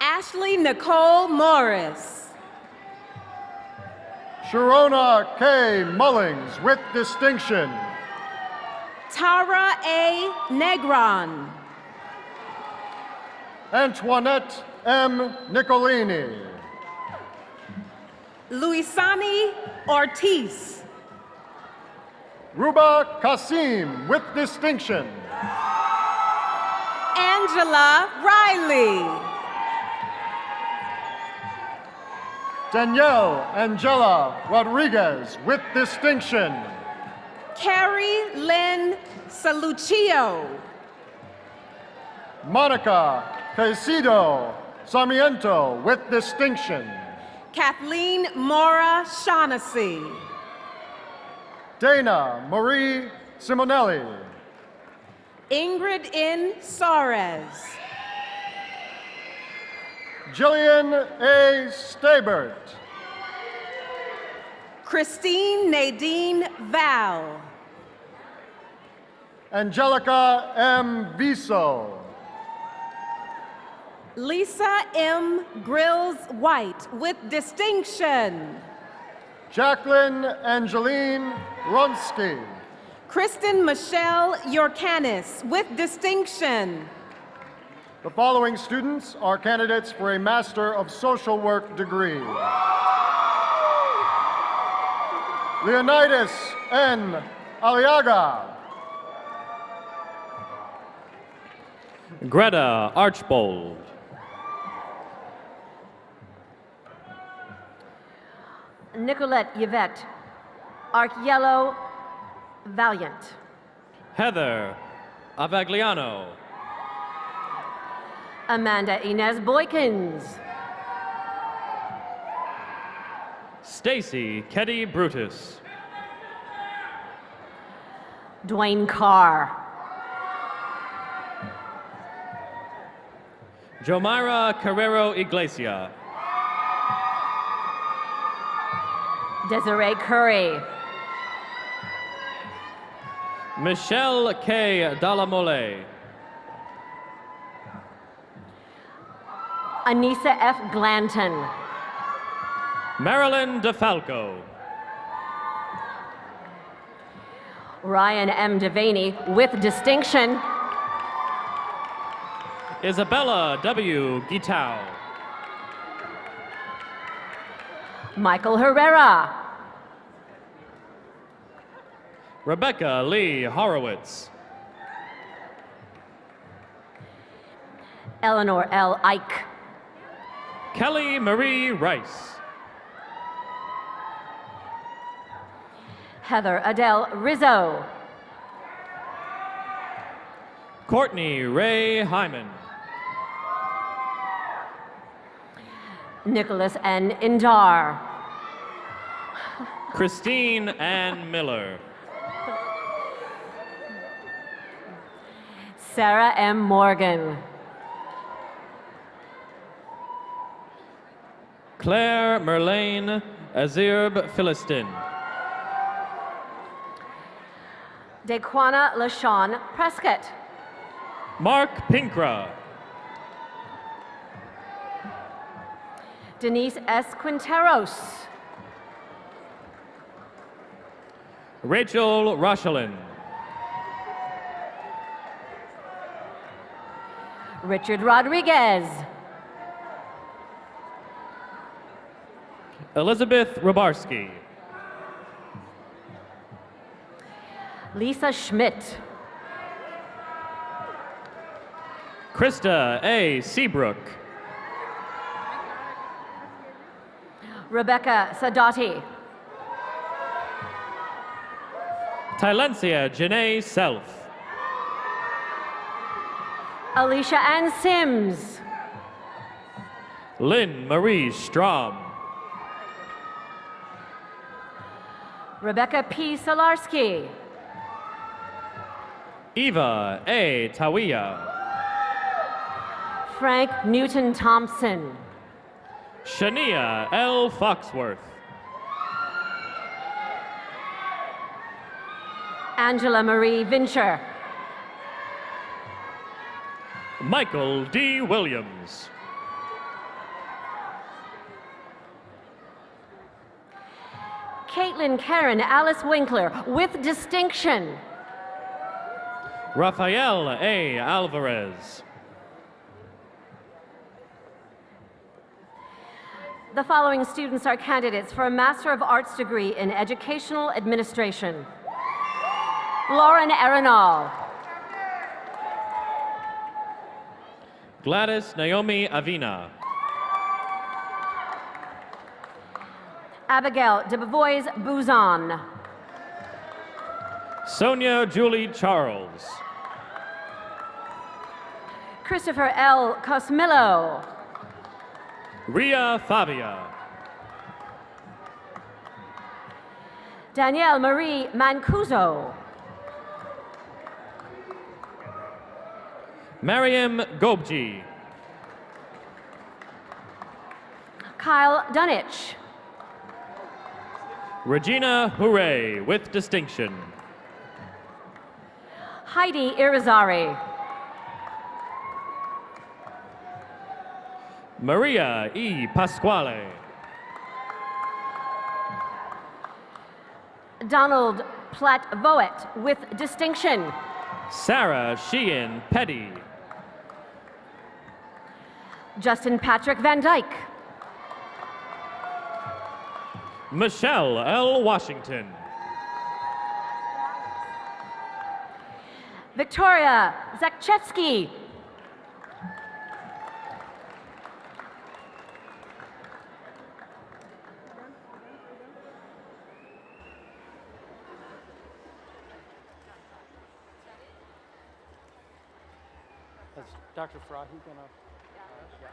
[SPEAKER 12] Ashley Nicole Morris.
[SPEAKER 11] Sharona K. Mullings, with distinction.
[SPEAKER 12] Tara A. Negron.
[SPEAKER 11] Antoinette M. Nicolini.
[SPEAKER 12] Luisani Ortiz.
[SPEAKER 11] Ruba Kasim, with distinction.
[SPEAKER 12] Angela Riley.
[SPEAKER 11] Danielle Angela Rodriguez, with distinction.
[SPEAKER 12] Carrie Lynn Saluccio.
[SPEAKER 11] Monica Caicedo Sarmiento, with distinction.
[SPEAKER 12] Kathleen Mora Shaughnessy.
[SPEAKER 11] Dana Marie Simonelli.
[SPEAKER 12] Ingrid N. Suarez.
[SPEAKER 11] Jillian A. Stabert.
[SPEAKER 12] Christine Nadine Val.
[SPEAKER 11] Angelica M. Viso.
[SPEAKER 12] Lisa M. Grills White with distinction.
[SPEAKER 11] Jacqueline Angeline Ronsky.
[SPEAKER 12] Kristen Michelle Yorkanis with distinction.
[SPEAKER 11] The following students are candidates for a Master of Social Work degree. Leonidas N. Aliaga.
[SPEAKER 14] Greta Archbold.
[SPEAKER 13] Nicolette Yvette Archiello Valiant.
[SPEAKER 14] Heather Avagliano.
[SPEAKER 13] Amanda Inez Boykins.
[SPEAKER 14] Stacy Ketty Brutus.
[SPEAKER 13] Dwayne Carr.
[SPEAKER 14] Jomira Carrero Iglesia.
[SPEAKER 13] Desiree Curry.
[SPEAKER 14] Michelle K. Dallamole.
[SPEAKER 13] Anissa F. Glanton.
[SPEAKER 14] Marilyn DeFalco.
[SPEAKER 13] Ryan M. Devaney with distinction.
[SPEAKER 14] Isabella W. Gitao.
[SPEAKER 13] Michael Herrera.
[SPEAKER 14] Rebecca Lee Horowitz.
[SPEAKER 13] Eleanor L. Ike.
[SPEAKER 14] Kelly Marie Rice.
[SPEAKER 13] Heather Adele Rizzo.
[SPEAKER 14] Courtney Ray Hyman.
[SPEAKER 13] Nicholas N. Indar.
[SPEAKER 14] Christine Ann Miller.
[SPEAKER 13] Sarah M. Morgan.
[SPEAKER 14] Claire Merlane Azirb Philistin.
[SPEAKER 13] Daquana LaShawn Prescott.
[SPEAKER 14] Mark Pinkra.
[SPEAKER 13] Denise S. Quinteros.
[SPEAKER 14] Rachel Rochelin.
[SPEAKER 13] Richard Rodriguez.
[SPEAKER 14] Elizabeth Robarski.
[SPEAKER 13] Lisa Schmidt.
[SPEAKER 14] Krista A. Seabrook.
[SPEAKER 13] Rebecca Sadati.
[SPEAKER 14] Tylencia Janae Self.
[SPEAKER 13] Alicia Ann Sims.
[SPEAKER 14] Lynn Marie Strom.
[SPEAKER 13] Rebecca P. Solarski.
[SPEAKER 14] Eva A. Tawia.
[SPEAKER 13] Frank Newton Thompson.
[SPEAKER 14] Shania L. Foxworth.
[SPEAKER 13] Angela Marie Vincher.
[SPEAKER 14] Michael D. Williams.
[SPEAKER 13] Caitlin Karen Alice Winkler with distinction.
[SPEAKER 14] Rafael A. Alvarez.
[SPEAKER 13] The following students are candidates for a Master of Arts degree in Educational Administration. Lauren Arenal.
[SPEAKER 14] Gladys Naomi Avina.
[SPEAKER 13] Abigail de Beauvois Bouzon.
[SPEAKER 14] Sonia Julie Charles.
[SPEAKER 13] Christopher L. Cosmillo.
[SPEAKER 14] Ria Favia.
[SPEAKER 13] Danielle Marie Mancuso.
[SPEAKER 14] Mariam Gobji.
[SPEAKER 13] Kyle Dunich.
[SPEAKER 14] Regina Hooray with distinction.
[SPEAKER 13] Heidi Irizarry.
[SPEAKER 14] Maria E. Pasquale.
[SPEAKER 13] Donald Platt-Voet with distinction.
[SPEAKER 14] Sarah Sheehan Petty.
[SPEAKER 13] Justin Patrick Van Dyke.
[SPEAKER 14] Michelle L. Washington.
[SPEAKER 13] Victoria Zakchevsky.
[SPEAKER 8] Is Dr. Farahi gonna? Yeah.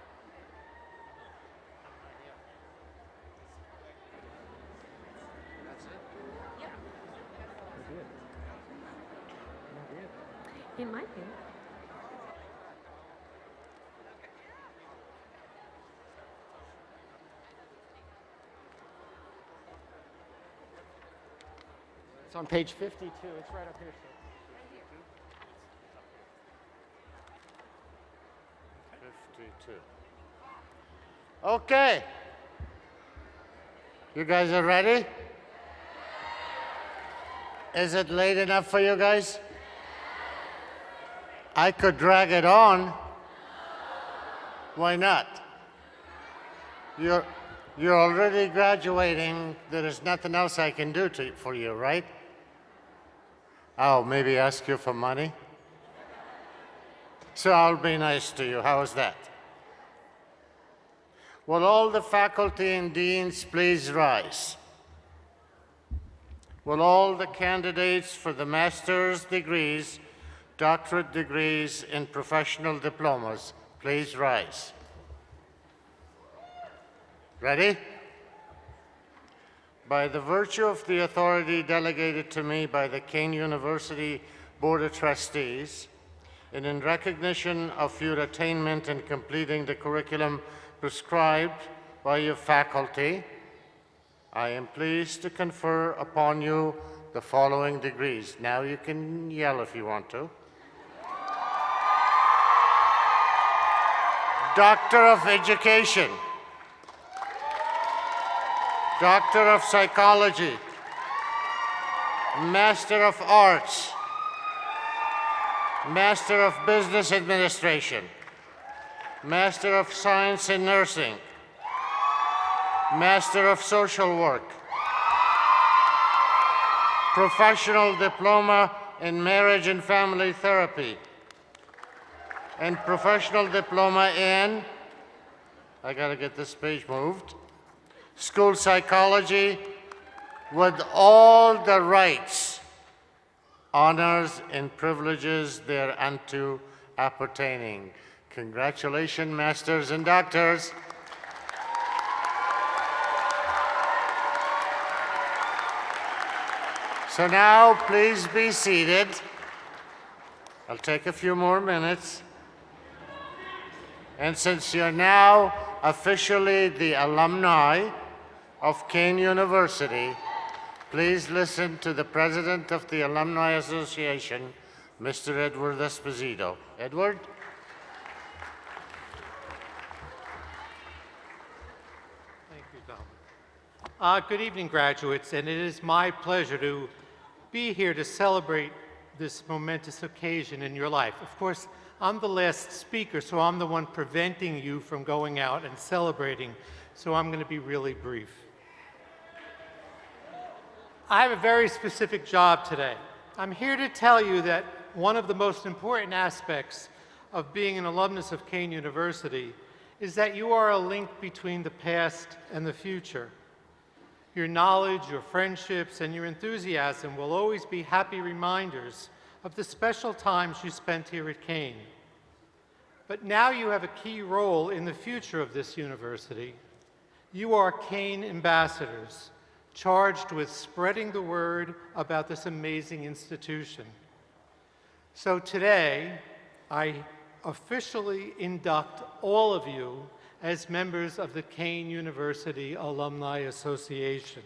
[SPEAKER 13] It might be.
[SPEAKER 8] It's on page 52. It's right up here, sir.
[SPEAKER 4] 52. Okay. You guys are ready? Is it late enough for you guys? I could drag it on. Why not? You're already graduating. There is nothing else I can do for you, right? Oh, maybe ask you for money? So I'll be nice to you. How is that? Will all the faculty and deans please rise? Will all the candidates for the master's degrees, doctorate degrees, and professional diplomas please rise? Ready? By the virtue of the authority delegated to me by the Kean University Board of Trustees, and in recognition of your attainment in completing the curriculum prescribed by your faculty, I am pleased to confer upon you the following degrees. Now you can yell if you want to. Doctor of Education, Doctor of Psychology, Master of Arts, Master of Business Administration, Master of Science in Nursing, Master of Social Work, Professional Diploma in Marriage and Family Therapy, and Professional Diploma in, I gotta get this page moved, School Psychology with all the rights, honors, and privileges thereunto appertaining. Congratulations, masters and doctors. So now, please be seated. I'll take a few more minutes. And since you're now officially the alumni of Kean University, please listen to the President of the Alumni Association, Mr. Edward Esposito. Edward?
[SPEAKER 15] Thank you, Dom. Good evening, graduates, and it is my pleasure to be here to celebrate this momentous occasion in your life. Of course, I'm the last speaker, so I'm the one preventing you from going out and celebrating, so I'm going to be really brief. I have a very specific job today. I'm here to tell you that one of the most important aspects of being an alumnus of Kean University is that you are a link between the past and the future. Your knowledge, your friendships, and your enthusiasm will always be happy reminders of the special times you spent here at Kean. But now you have a key role in the future of this university. You are Kean ambassadors, charged with spreading the word about this amazing institution. So today, I officially induct all of you as members of the Kean University Alumni Association.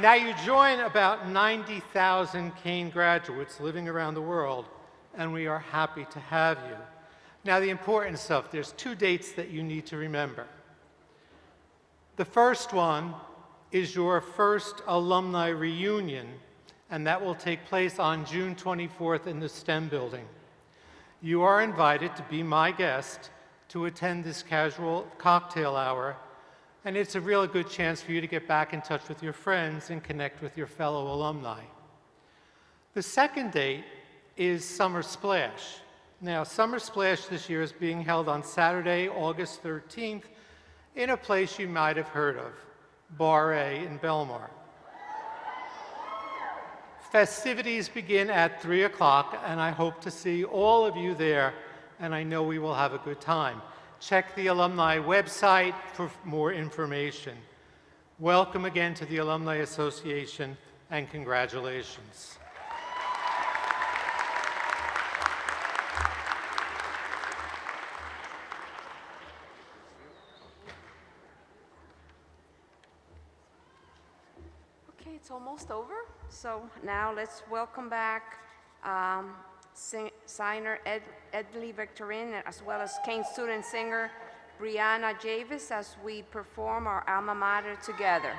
[SPEAKER 15] Now you join about 90,000 Kean graduates living around the world, and we are happy to have you. Now the important stuff, there's 2 dates that you need to remember. The first one is your first alumni reunion, and that will take place on June 24th in the STEM building. You are invited to be my guest to attend this casual cocktail hour, and it's a really good chance for you to get back in touch with your friends and connect with your fellow alumni. The second date is Summer Splash. Now, Summer Splash this year is being held on Saturday, August 13th, in a place you might have heard of, Bar A in Belmar. Festivities begin at 3 o'clock, and I hope to see all of you there, and I know we will have a good time. Check the alumni website for more information. Welcome again to the Alumni Association, and congratulations.
[SPEAKER 1] Okay, it's almost over. So now let's welcome back signer Edley Victorine, as well as Kean student singer Brianna Javis, as we perform our alma mater together.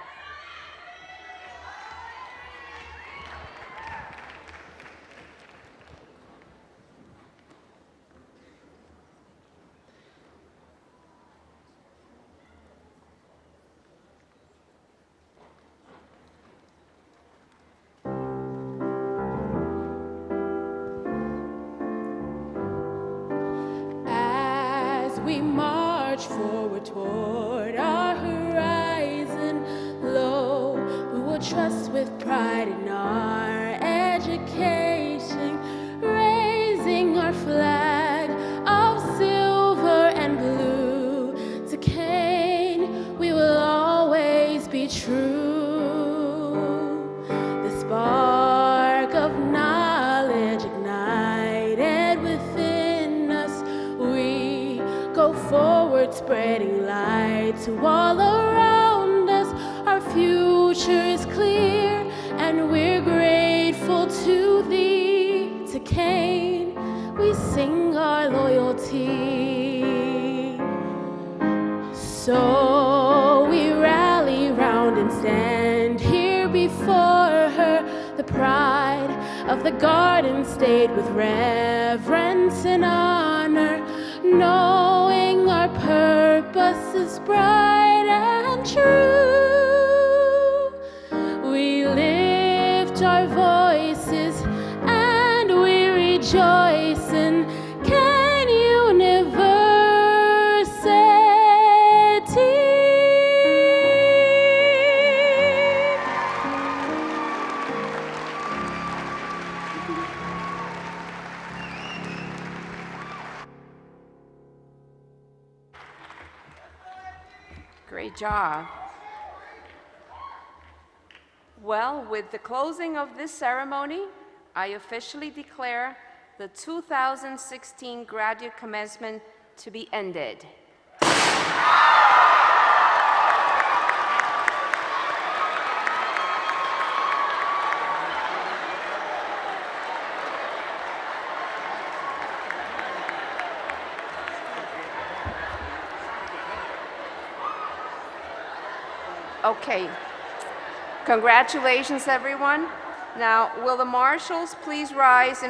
[SPEAKER 16] We march forward toward our horizon. Lo, we will trust with pride in our education, raising our flag of silver and blue. To Kean, we will always be true. The spark of knowledge ignited within us, we go forward, spreading light to all around us. Our future is clear, and we're grateful to thee. To Kean, we sing our loyalty. So we rally round and stand here before her. The pride of the garden stayed with reverence and honor, knowing our purpose is bright and true. We lift our voices and we rejoice in Kean University.
[SPEAKER 1] Great job. Well, with the closing of this ceremony, I officially declare the 2016 graduate commencement to be ended. Okay. Congratulations, everyone. Now, will the marshals please rise?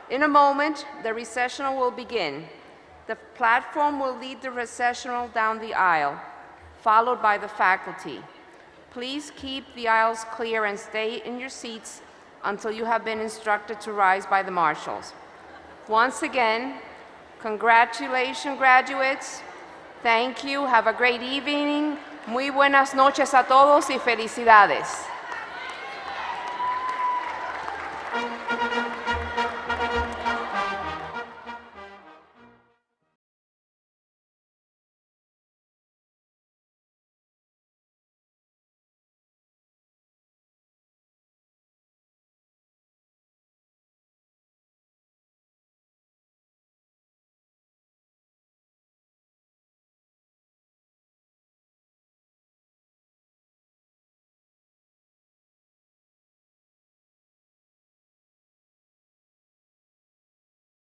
[SPEAKER 1] In a moment, the recessional will begin. The platform will lead the recessional down the aisle, followed by the faculty. Please keep the aisles clear and stay in your seats until you have been instructed to rise by the marshals. Once again, congratulations, graduates. Thank you. Have a great evening. Muy buenas noches a todos y felicidades.